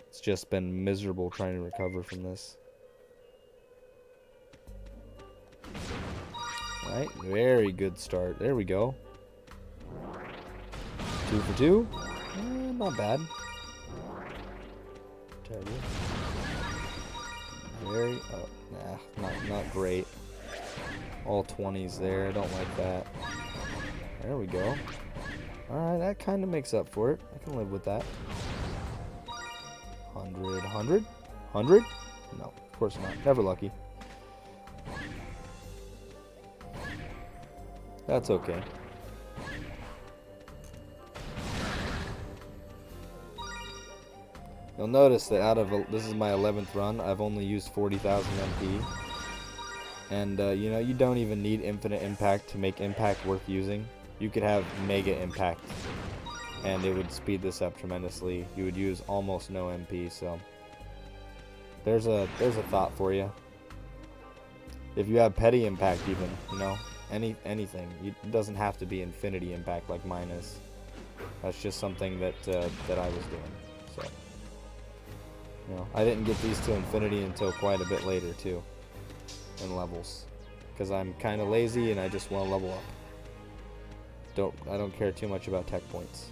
It's just been miserable trying to recover from this. Alright, very good start. There we go. 2 for 2. Not bad. Terrible. Very, not great. All 20s there. I don't like that. There we go. Alright, that kind of makes up for it. I can live with that. 100, 100? 100? No, of course not. Never lucky. That's okay. You'll notice that this is my 11th run, I've only used 40,000 MP. And, you know, you don't even need infinite impact to make impact worth using. You could have mega impact, and it would speed this up tremendously. You would use almost no MP, so there's a thought for you. If you have petty impact, even, you know, anything, it doesn't have to be infinity impact like mine is. That's just something that I was doing. So, you know, I didn't get these to infinity until quite a bit later too. In levels, because I'm kind of lazy and I just want to level up. I don't care too much about tech points.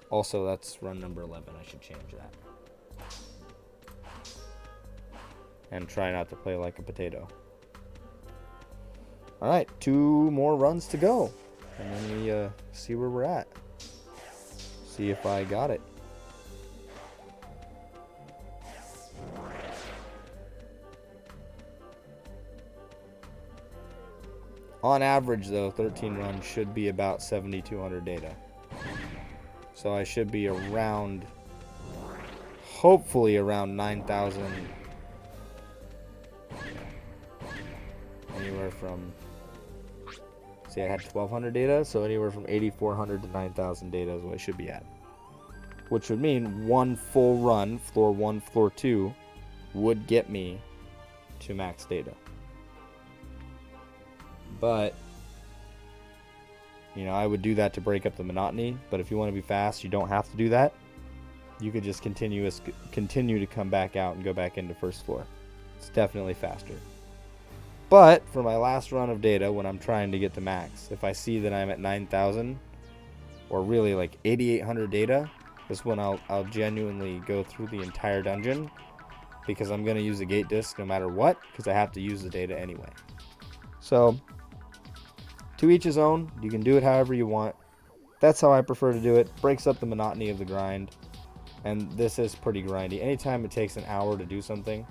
Also, that's run number 11. I should change that. And try not to play like a potato. All right, 2 more runs to go, and then we see where we're at. See if I got it. On average, though, 13 runs should be about 7,200 data. So I should be around, hopefully around 9,000. Anywhere from, see, I had 1,200 data, so anywhere from 8,400 to 9,000 data is what I should be at. Which would mean one full run, floor 1, floor 2, would get me to max data. But you know, I would do that to break up the monotony, but if you want to be fast, you don't have to do that. You could just continue to come back out and go back into first floor. It's definitely faster. But for my last run of data, when I'm trying to get to max, if I see that I'm at 9,000 or really like 8,800 data, is when I'll genuinely go through the entire dungeon, because I'm going to use a gate disc no matter what, because I have to use the data anyway. So to each his own. You can do it however you want. That's how I prefer to do it. Breaks up the monotony of the grind. And this is pretty grindy. Anytime it takes an hour to do something,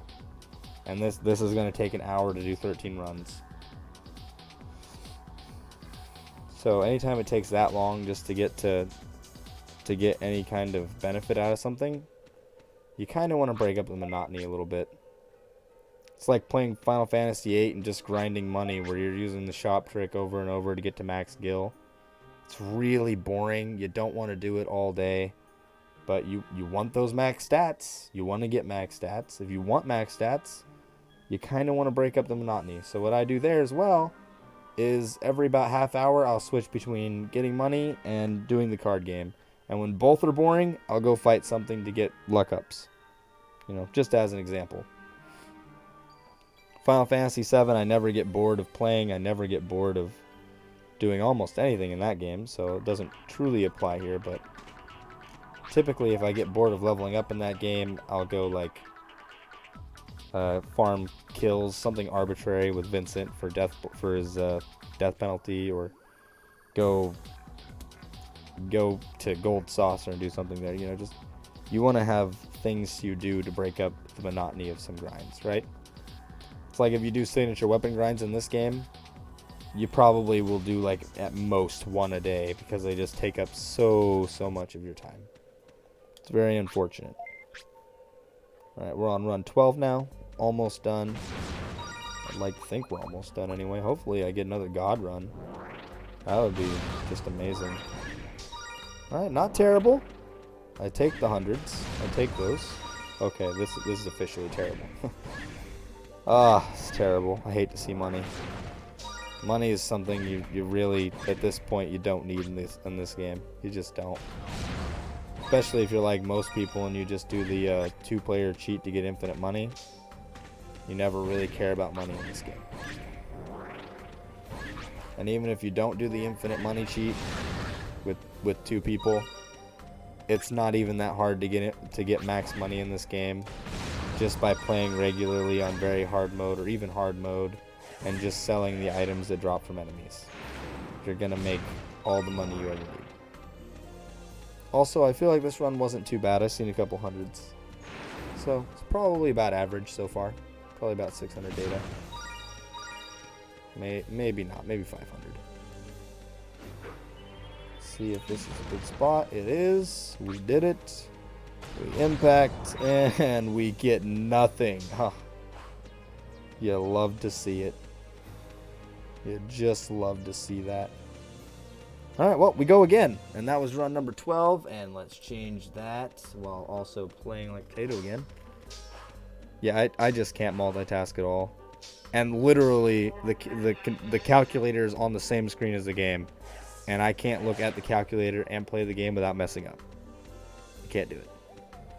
and this is going to take an hour to do 13 runs. So anytime it takes that long just to get any kind of benefit out of something, you kind of want to break up the monotony a little bit. It's like playing Final Fantasy VIII and just grinding money, where you're using the shop trick over and over to get to max gil. It's really boring. You don't want to do it all day, but you want those max stats. You want to get max stats. If you want max stats, you kind of want to break up the monotony. So what I do there as well is every about half hour I'll switch between getting money and doing the card game. And when both are boring, I'll go fight something to get luck ups. You know, just as an example. Final Fantasy VII, I never get bored of playing. I never get bored of doing almost anything in that game, so it doesn't truly apply here. But typically, if I get bored of leveling up in that game, I'll go like farm kills, something arbitrary with Vincent for his death penalty, or go to Gold Saucer and do something there. You know, just you want to have things you do to break up the monotony of some grinds, right? It's like if you do signature weapon grinds in this game, you probably will do like at most one a day, because they just take up so much of your time. It's very unfortunate. Alright, we're on run 12 now. Almost done. I'd like to think we're almost done anyway. Hopefully I get another god run. That would be just amazing. Alright, not terrible. I take the hundreds. I take those. Okay, this is officially terrible. It's terrible. I hate to see money. Money is something you really, at this point, you don't need in this game. You just don't. Especially if you're like most people and you just do the two-player cheat to get infinite money. You never really care about money in this game. And even if you don't do the infinite money cheat with two people, it's not even that hard to get max money in this game, just by playing regularly on very hard mode or even hard mode, and just selling the items that drop from enemies. You're gonna make all the money you ever need. Also, I feel like this run wasn't too bad. I've seen a couple hundreds, so it's probably about average so far. Probably about 600 data. Maybe not. Maybe 500. See if this is a good spot. It is. We did it. We impact, and we get nothing. Huh. You love to see it. You just love to see that. Alright, well, we go again. And that was run number 12. And let's change that while also playing like potato again. Yeah, I just can't multitask at all. And literally, the calculator is on the same screen as the game. And I can't look at the calculator and play the game without messing up. I can't do it.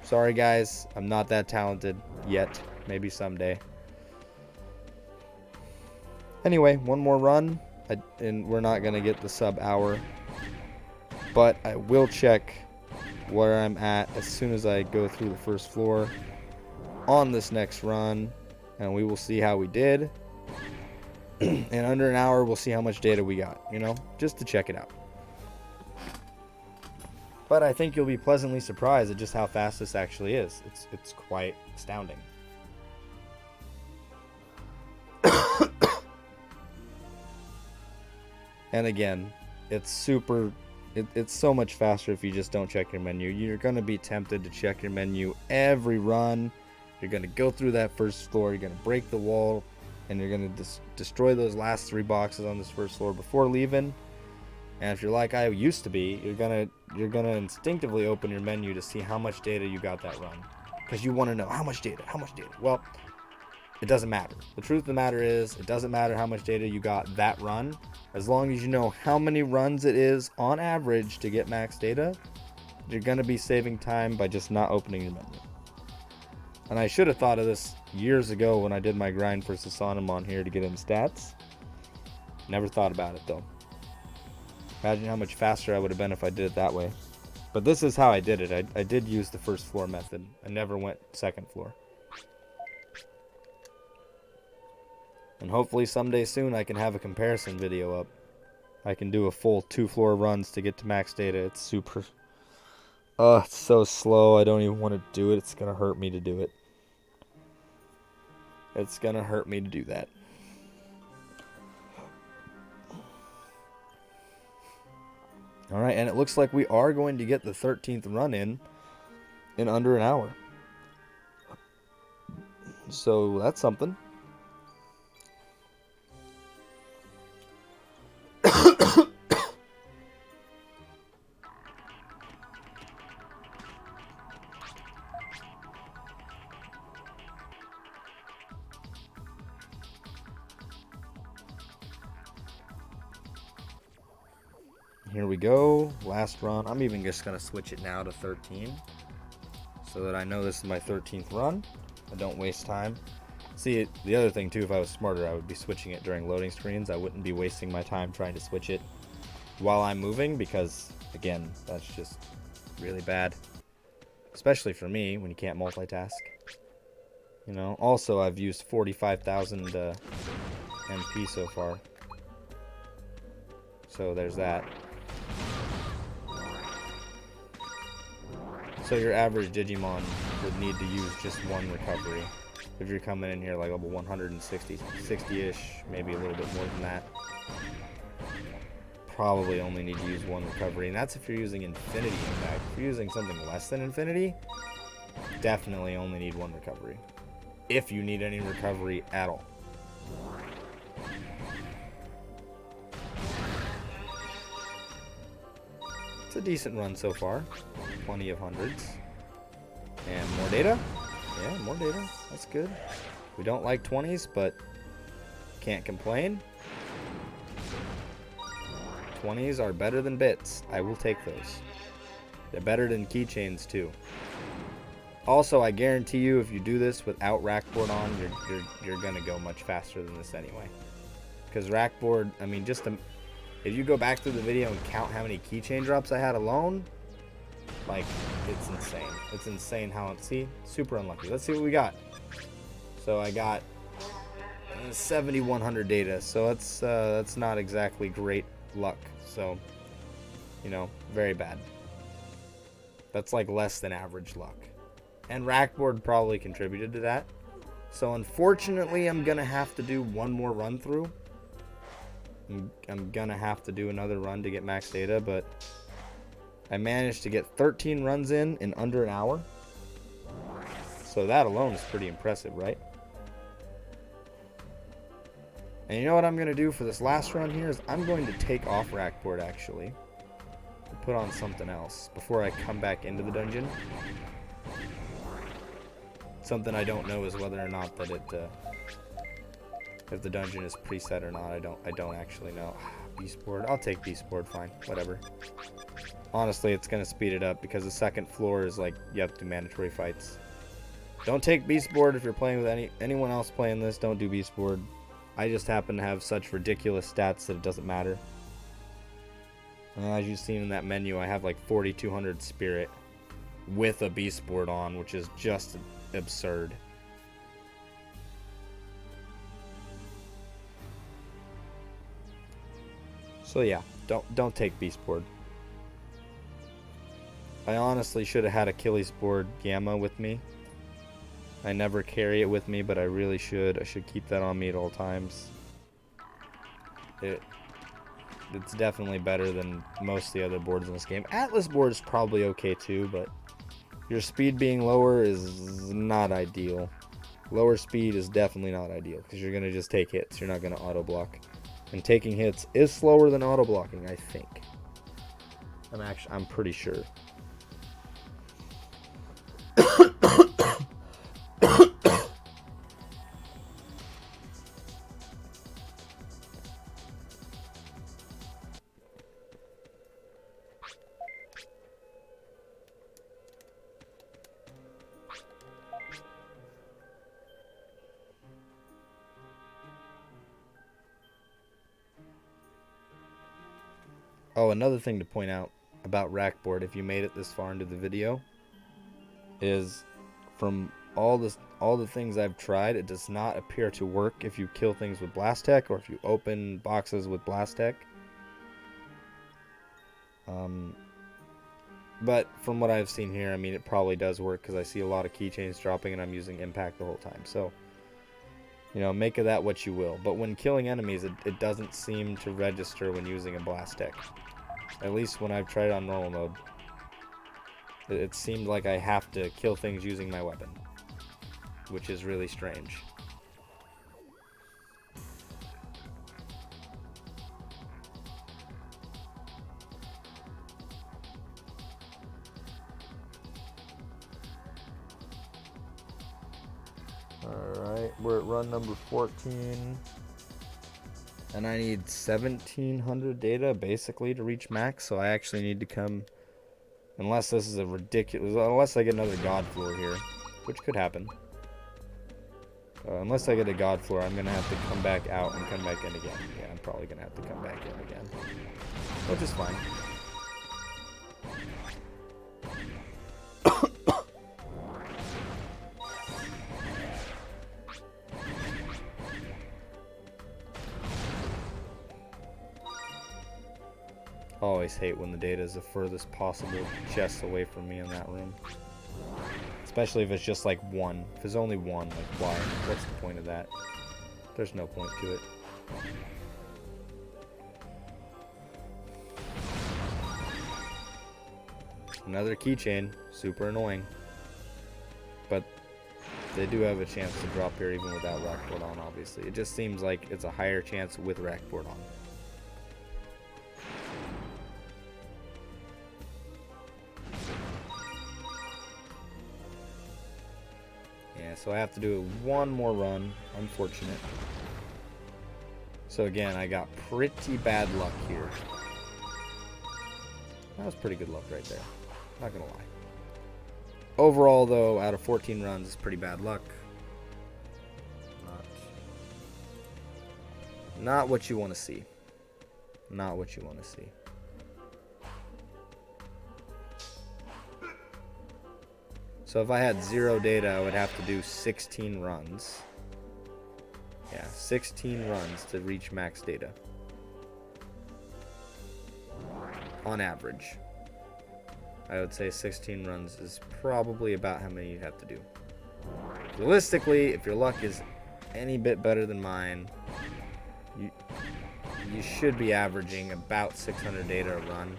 Sorry, guys. I'm not that talented yet. Maybe someday. Anyway, one more run. And we're not going to get the sub-hour. But I will check where I'm at as soon as I go through the first floor on this next run. And we will see how we did. And under an hour, we'll see how much data we got. You know, just to check it out. But I think you'll be pleasantly surprised at just how fast this actually is. It's quite astounding. And again, it's so much faster if you just don't check your menu. You're going to be tempted to check your menu every run. You're going to go through that first floor. You're going to break the wall. And you're going to destroy those last 3 boxes on this first floor before leaving. And if you're like I used to be, you're gonna instinctively open your menu to see how much data you got that run, because you want to know how much data. Well, it doesn't matter. The truth of the matter is, it doesn't matter how much data you got that run. As long as you know how many runs it is on average to get max data, you're going to be saving time by just not opening your menu. And I should have thought of this years ago when I did my grind for Sasanamon here to get him stats. Never thought about it though. Imagine how much faster I would have been if I did it that way. But this is how I did it. I did use the first floor method. I never went second floor. And hopefully someday soon I can have a comparison video up. I can do a full 2 floor runs to get to max data. It's super... it's so slow. I don't even want to do it. It's going to hurt me to do it. It's going to hurt me to do that. Alright, and it looks like we are going to get the 13th run in under an hour. So that's something. Here we go, last run. I'm even just going to switch it now to 13 so that I know this is my 13th run. I don't waste time. See, the other thing too, if I was smarter, I would be switching it during loading screens. I wouldn't be wasting my time trying to switch it while I'm moving because, again, that's just really bad. Especially for me when you can't multitask. You know, also I've used 45,000 MP so far. So there's that. So your average Digimon would need to use just one recovery. If you're coming in here like level 160, 60-ish, maybe a little bit more than that. Probably only need to use one recovery, and that's if you're using Infinity Impact. If you're using something less than Infinity, definitely only need one recovery. If you need any recovery at all. It's a decent run so far. Plenty of hundreds. And more data? Yeah, more data. That's good. We don't like 20s, but can't complain. 20s are better than bits. I will take those. They're better than keychains too. Also, I guarantee you if you do this without Rackboard on, you're gonna go much faster than this anyway. Because Rackboard, I mean, if you go back through the video and count how many keychain drops I had alone, like, it's insane. It's insane how see, super unlucky. Let's see what we got. So I got 7,100 data. So that's not exactly great luck. So, you know, very bad. That's like less than average luck. And Rackboard probably contributed to that. So unfortunately, I'm gonna have to do one more run through. I'm gonna have to do another run to get max data, but I managed to get 13 runs in under an hour. So that alone is pretty impressive, right? And you know what I'm gonna do for this last run here is I'm going to take off Rackboard actually. Put on something else before I come back into the dungeon. Something I don't know is whether or not that it if the dungeon is preset or not. I don't actually know. Beast board. I'll take beast board, fine. Whatever. Honestly, it's gonna speed it up because the second floor is like you have to do mandatory fights. Don't take beast board if you're playing with anyone else playing this. Don't do beast board. I just happen to have such ridiculous stats that it doesn't matter. And as you've seen in that menu, I have like 4,200 spirit with a beast board on, which is just absurd. So yeah, don't take beast board. I honestly should have had Achilles board Gamma with me. I never carry it with me, but I really should. I should keep that on me at all times. It's definitely better than most of the other boards in this game. Atlas board is probably okay too, but your speed being lower is not ideal. Lower speed is definitely not ideal because you're going to just take hits. You're not going to auto block. And taking hits is slower than auto blocking, I think. I'm pretty sure. Oh, another thing to point out about Rackboard, if you made it this far into the video, is from all the things I've tried, it does not appear to work if you kill things with Blast Tech or if you open boxes with Blast Tech. But from what I've seen here, I mean, it probably does work because I see a lot of keychains dropping and I'm using Impact the whole time. So, you know, make of that what you will. But when killing enemies, it doesn't seem to register when using a Blast Tech. At least when I've tried it on normal mode. It seemed like I have to kill things using my weapon, which is really strange. Alright, we're at run number 14. And I need 1700 data basically to reach max, so I actually need to come, unless this is a ridiculous, unless I get another God Floor here, which could happen. Unless I get a God Floor, I'm going to have to come back out and come back in again. Yeah, I'm probably going to have to come back in again, which is fine. I always hate when the data is the furthest possible chest away from me in that room. Especially if it's just like one. If there's only one, like why? What's the point of that? There's no point to it. Another keychain. Super annoying. But they do have a chance to drop here even without Rackboard on, obviously. It just seems like it's a higher chance with Rackboard on. Yeah, so I have to do one more run. Unfortunate. So again, I got pretty bad luck here. That was pretty good luck right there. Not gonna lie. Overall, though, out of 14 runs, it's pretty bad luck. Not what you want to see. Not what you want to see. So if I had 0 data, I would have to do 16 runs. Yeah, 16 runs to reach max data. On average. I would say 16 runs is probably about how many you have to do. Realistically, if your luck is any bit better than mine, you should be averaging about 600 data a run.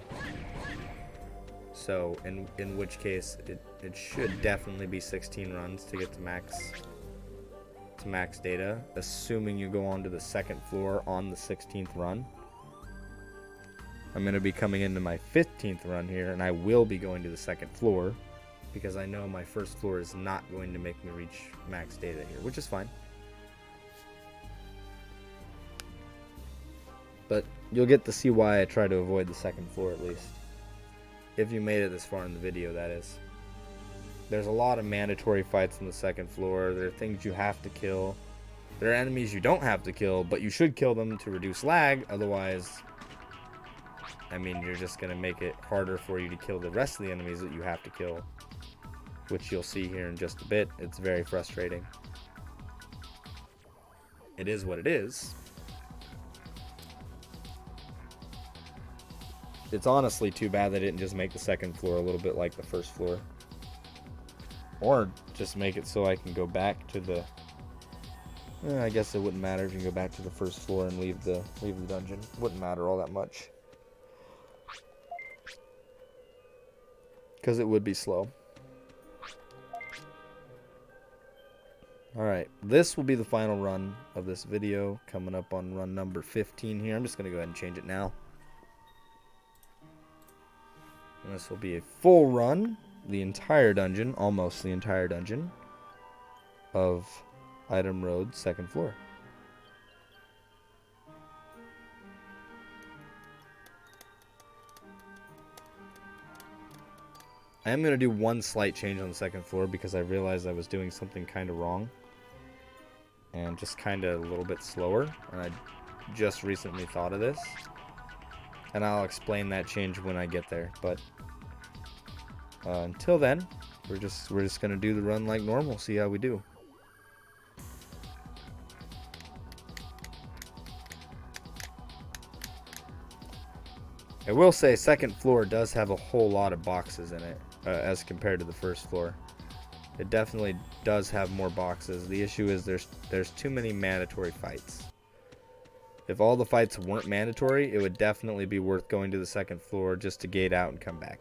So in which case it should definitely be 16 runs to get to max data, assuming you go on to the second floor on the 16th run. I'm going to be coming into my 15th run here, and I will be going to the second floor because I know my first floor is not going to make me reach max data here, which is fine. But you'll get to see why I try to avoid the second floor at least. If you made it this far in the video, that is. There's a lot of mandatory fights on the second floor. There are things you have to kill. There are enemies you don't have to kill, but you should kill them to reduce lag. Otherwise, I mean, you're just going to make it harder for you to kill the rest of the enemies that you have to kill, which you'll see here in just a bit. It's very frustrating. It is what it is. It's honestly too bad they didn't just make the second floor a little bit like the first floor. Or just make it so I can go back to the... I guess it wouldn't matter if you go back to the first floor and leave the dungeon. Wouldn't matter all that much. Because it would be slow. Alright, this will be the final run of this video. Coming up on run number 15 here. I'm just going to go ahead and change it now. And this will be a full run, the entire dungeon, almost the entire dungeon, of Item Road second floor. I am going to do one slight change on the second floor because I realized I was doing something kind of wrong. And just kind of a little bit slower. And I just recently thought of this. And I'll explain that change when I get there. But until then, we're just gonna do the run like normal, see how we do. I will say second floor does have a whole lot of boxes in it as compared to the first floor. It definitely does have more boxes. The issue is there's too many mandatory fights. If all the fights weren't mandatory, it would definitely be worth going to the second floor just to gate out and come back.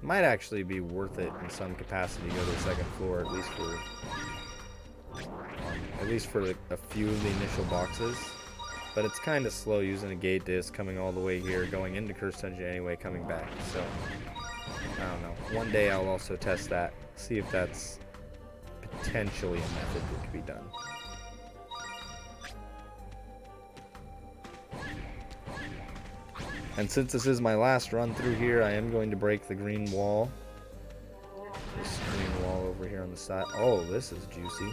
Might actually be worth it in some capacity to go to the second floor, at least for a few of the initial boxes. But it's kind of slow using a gate disc, coming all the way here, going into Cursed Dungeon anyway, coming back. So, I don't know. One day I'll also test that, see if that's potentially a method that could be done. And since this is my last run through here, I am going to break the green wall. This green wall over here on the side. Oh, this is juicy.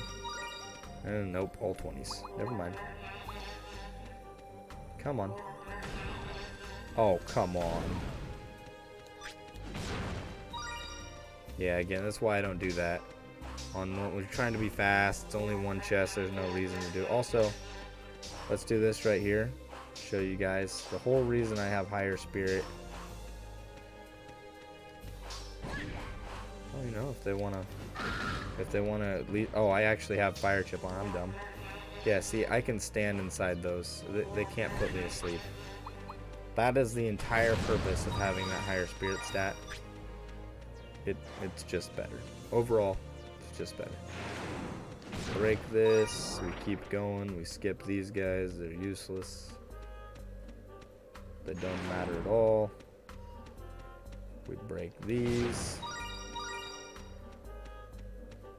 And nope, all 20s. Never mind. Come on. Oh, come on. Yeah, again, that's why I don't do that. When we're trying to be fast, it's only one chest, there's no reason to do it. Also, let's do this right here. Show you guys the whole reason I have higher spirit. Oh, you know, if they wanna at least, oh, I actually have fire chip on. I'm dumb. Yeah, see, I can stand inside those. They can't put me to sleep. That is the entire purpose of having that higher spirit stat. It's just better. Overall, it's just better. Break this. We keep going. We skip these guys. They're useless. They don't matter at all. We break these.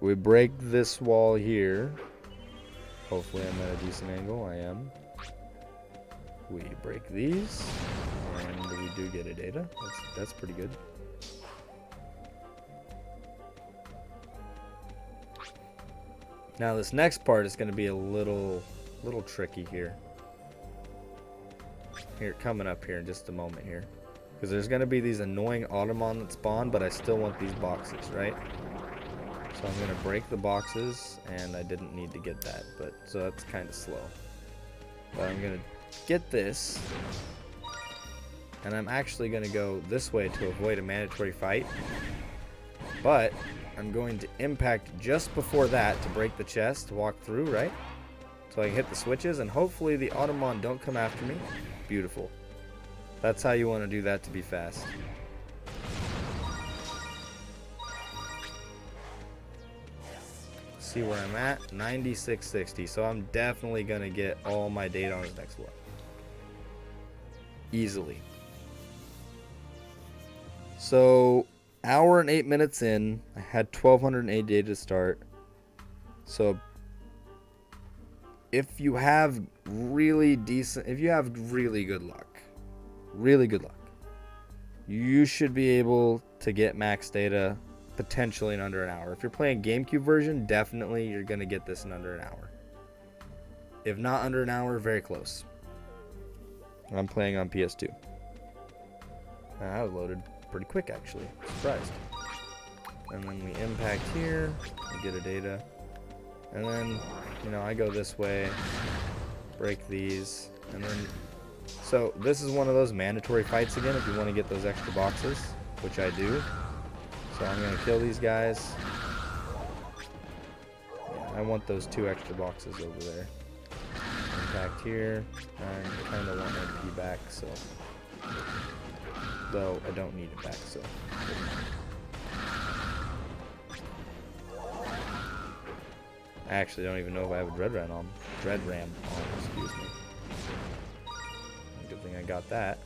We break this wall here. Hopefully I'm at a decent angle. I am. We break these. And we do get a data. That's pretty good. Now this next part is going to be a little tricky here. Here, coming up here in just a moment here. Because there's going to be these annoying Automon that spawn, but I still want these boxes, right? So I'm going to break the boxes, and I didn't need to get that, but so that's kind of slow. But I'm going to get this, and I'm actually going to go this way to avoid a mandatory fight. But I'm going to impact just before that to break the chest, to walk through, right? So I can hit the switches, and hopefully the Automon don't come after me. Beautiful. That's how you want to do that to be fast. See where I'm at, 9660. So I'm definitely gonna get all my data on this next floor. Easily. So, hour and 8 minutes in, I had 1208 data to start. So, if you have really good luck, you should be able to get max data potentially in under an hour. If you're playing GameCube version, definitely you're going to get this in under an hour. If not under an hour, very close. I'm playing on PS2. That was loaded pretty quick, actually. Surprised. And then we impact here, we get a data. And then, you know, I go this way, break these, and then... So, this is one of those mandatory fights again if you want to get those extra boxes, which I do. So I'm going to kill these guys. Yeah, I want those 2 extra boxes over there. Impact here. I kind of want MP back, so... Though, I don't need it back, so... I actually don't even know if I have a Dread Ram on. Excuse me. Good thing I got that.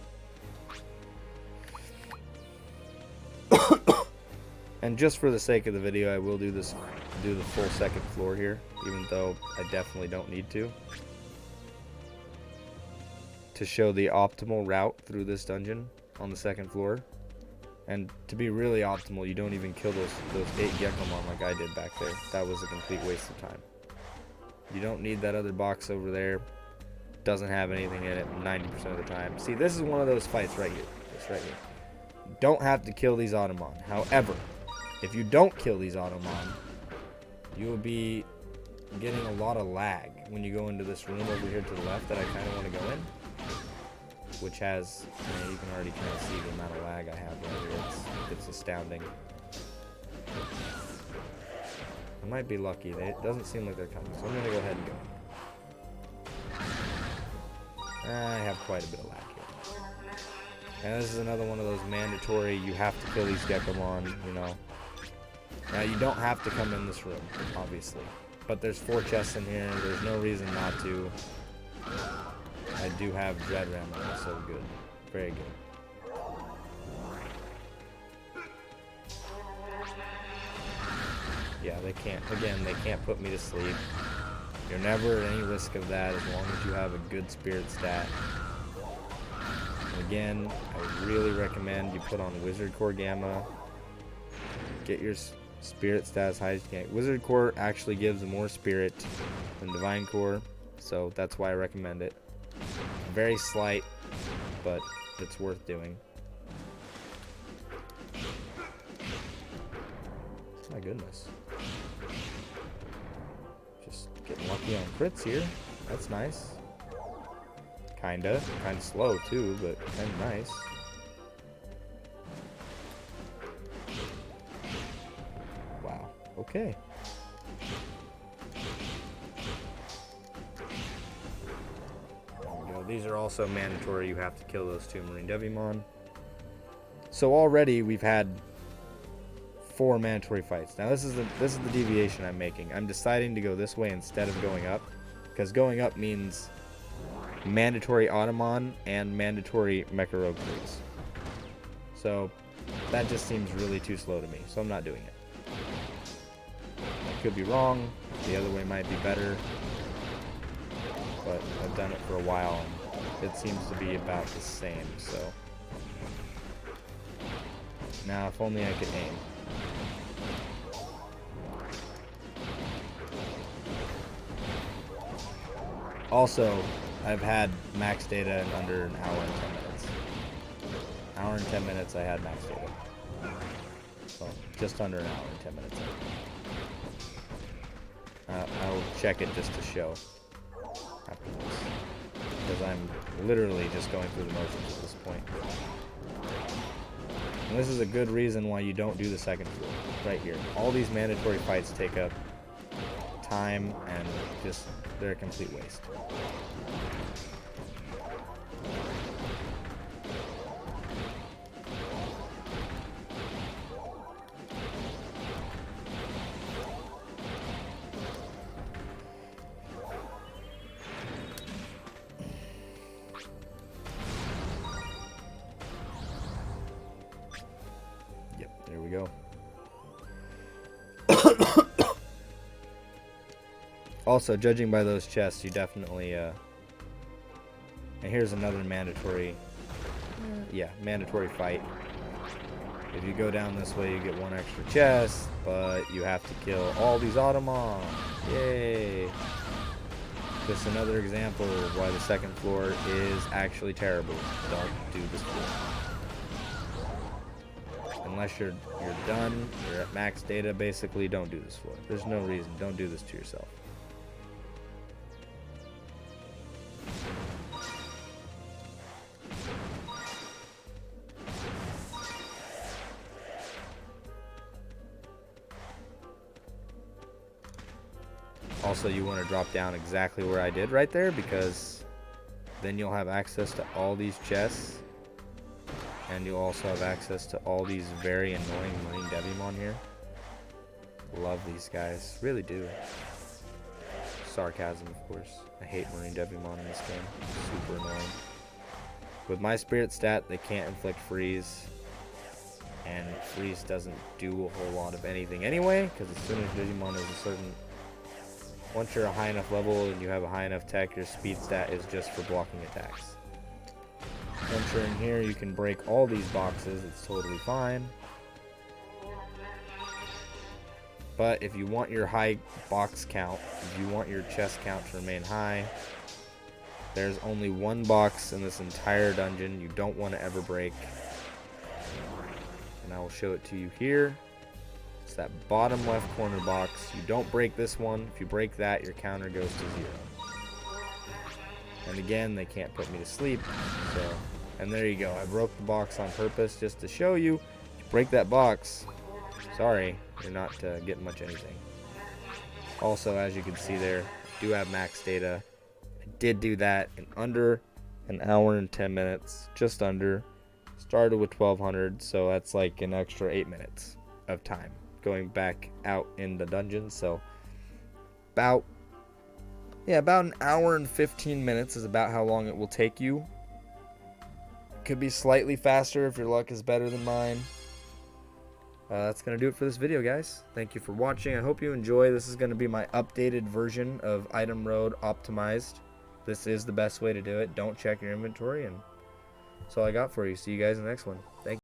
And just for the sake of the video, I will do the full second floor here, even though I definitely don't need to show the optimal route through this dungeon on the second floor. And to be really optimal, you don't even kill those 8 Gekomon like I did back there. That was a complete waste of time. You don't need that other box over there. doesn't have anything in it 90% of the time. See, this is one of those fights right here. This right here. You don't have to kill these Automon. However, if you don't kill these Automon, you will be getting a lot of lag when you go into this room over here to the left that I kind of want to go in, which has, you can already kind of see the amount of lag I have right here. It's astounding. I might be lucky. It doesn't seem like they're coming, so I'm going to go ahead and go. I have quite a bit of lag here. And this is another one of those mandatory, you have to kill these Gekomon, you know. Now, you don't have to come in this room, obviously. But there's 4 chests in here, and there's no reason not to. I do have Dread Rammer, so good. Very good. Yeah, they can't put me to sleep. You're never at any risk of that as long as you have a good spirit stat. And again, I really recommend you put on Wizard Core Gamma. Get your spirit stat as high as you can. Wizard Core actually gives more spirit than Divine Core, so that's why I recommend it. Very slight, but it's worth doing. My goodness. Just getting lucky on crits here. That's nice. Kinda slow too, but kinda nice. Wow. Okay. There we go. These are also mandatory. You have to kill those 2 Marine Devimon. So already we've had 4 mandatory fights. Now this is the deviation I'm making. I'm deciding to go this way instead of going up, because going up means mandatory Automon and mandatory Mecha Crews. So that just seems really too slow to me, so I'm not doing it. I could be wrong. The other way might be better, but I've done it for a while and it seems to be about the same. So now if only I could aim. Also, I've had max data in under an hour and 10 minutes. Hour and 10 minutes I had max data. Well, just under an hour and 10 minutes. I'll check it just to show afterwards, because I'm literally just going through the motions at this point. And this is a good reason why you don't do the second floor, right here. All these mandatory fights take up time and just, they're a complete waste. Yep, there we go. Also, judging by those chests, you definitely, and here's another mandatory, mandatory fight. If you go down this way, you get 1 extra chest, but you have to kill all these Automon. Yay! Just another example of why the second floor is actually terrible. Don't do this floor. Unless you're done, you're at max data, basically, don't do this floor. There's no reason. Don't do this to yourself. Also, you want to drop down exactly where I did right there, because then you'll have access to all these chests, and you'll also have access to all these very annoying Marine Devimon here. Love these guys, really do. Sarcasm, of course. I hate Marine Devimon in this game. Super annoying. With my spirit stat, they can't inflict freeze, and freeze doesn't do a whole lot of anything anyway, because as soon as Digimon is a certain... Once you're a high enough level and you have a high enough tech, your speed stat is just for blocking attacks. Once you're in here, you can break all these boxes. It's totally fine. But if you want your high box count, if you want your chest count to remain high, There's only one box in this entire dungeon you don't want to ever break. And I will show it to you here. It's that bottom left corner box. You don't break this one. If you break that, your counter goes to 0. And again, they can't put me to sleep. So, and there you go. I broke the box on purpose just to show you. If you break that box, sorry, you're not getting much anything. Also, as you can see there, do have max data. I did do that in under an hour and 10 minutes, just under. Started with 1200, so that's like an extra 8 minutes of time going back out in the dungeon. So about an hour and 15 minutes is about how long it will take you. Could be slightly faster if your luck is better than mine. That's going to do it for this video, guys. Thank you for watching. I hope you enjoy. This is going to be my updated version of Item Road Optimized. This is the best way to do it. Don't check your inventory, and that's all I got for you. See you guys in the next one. Thank you.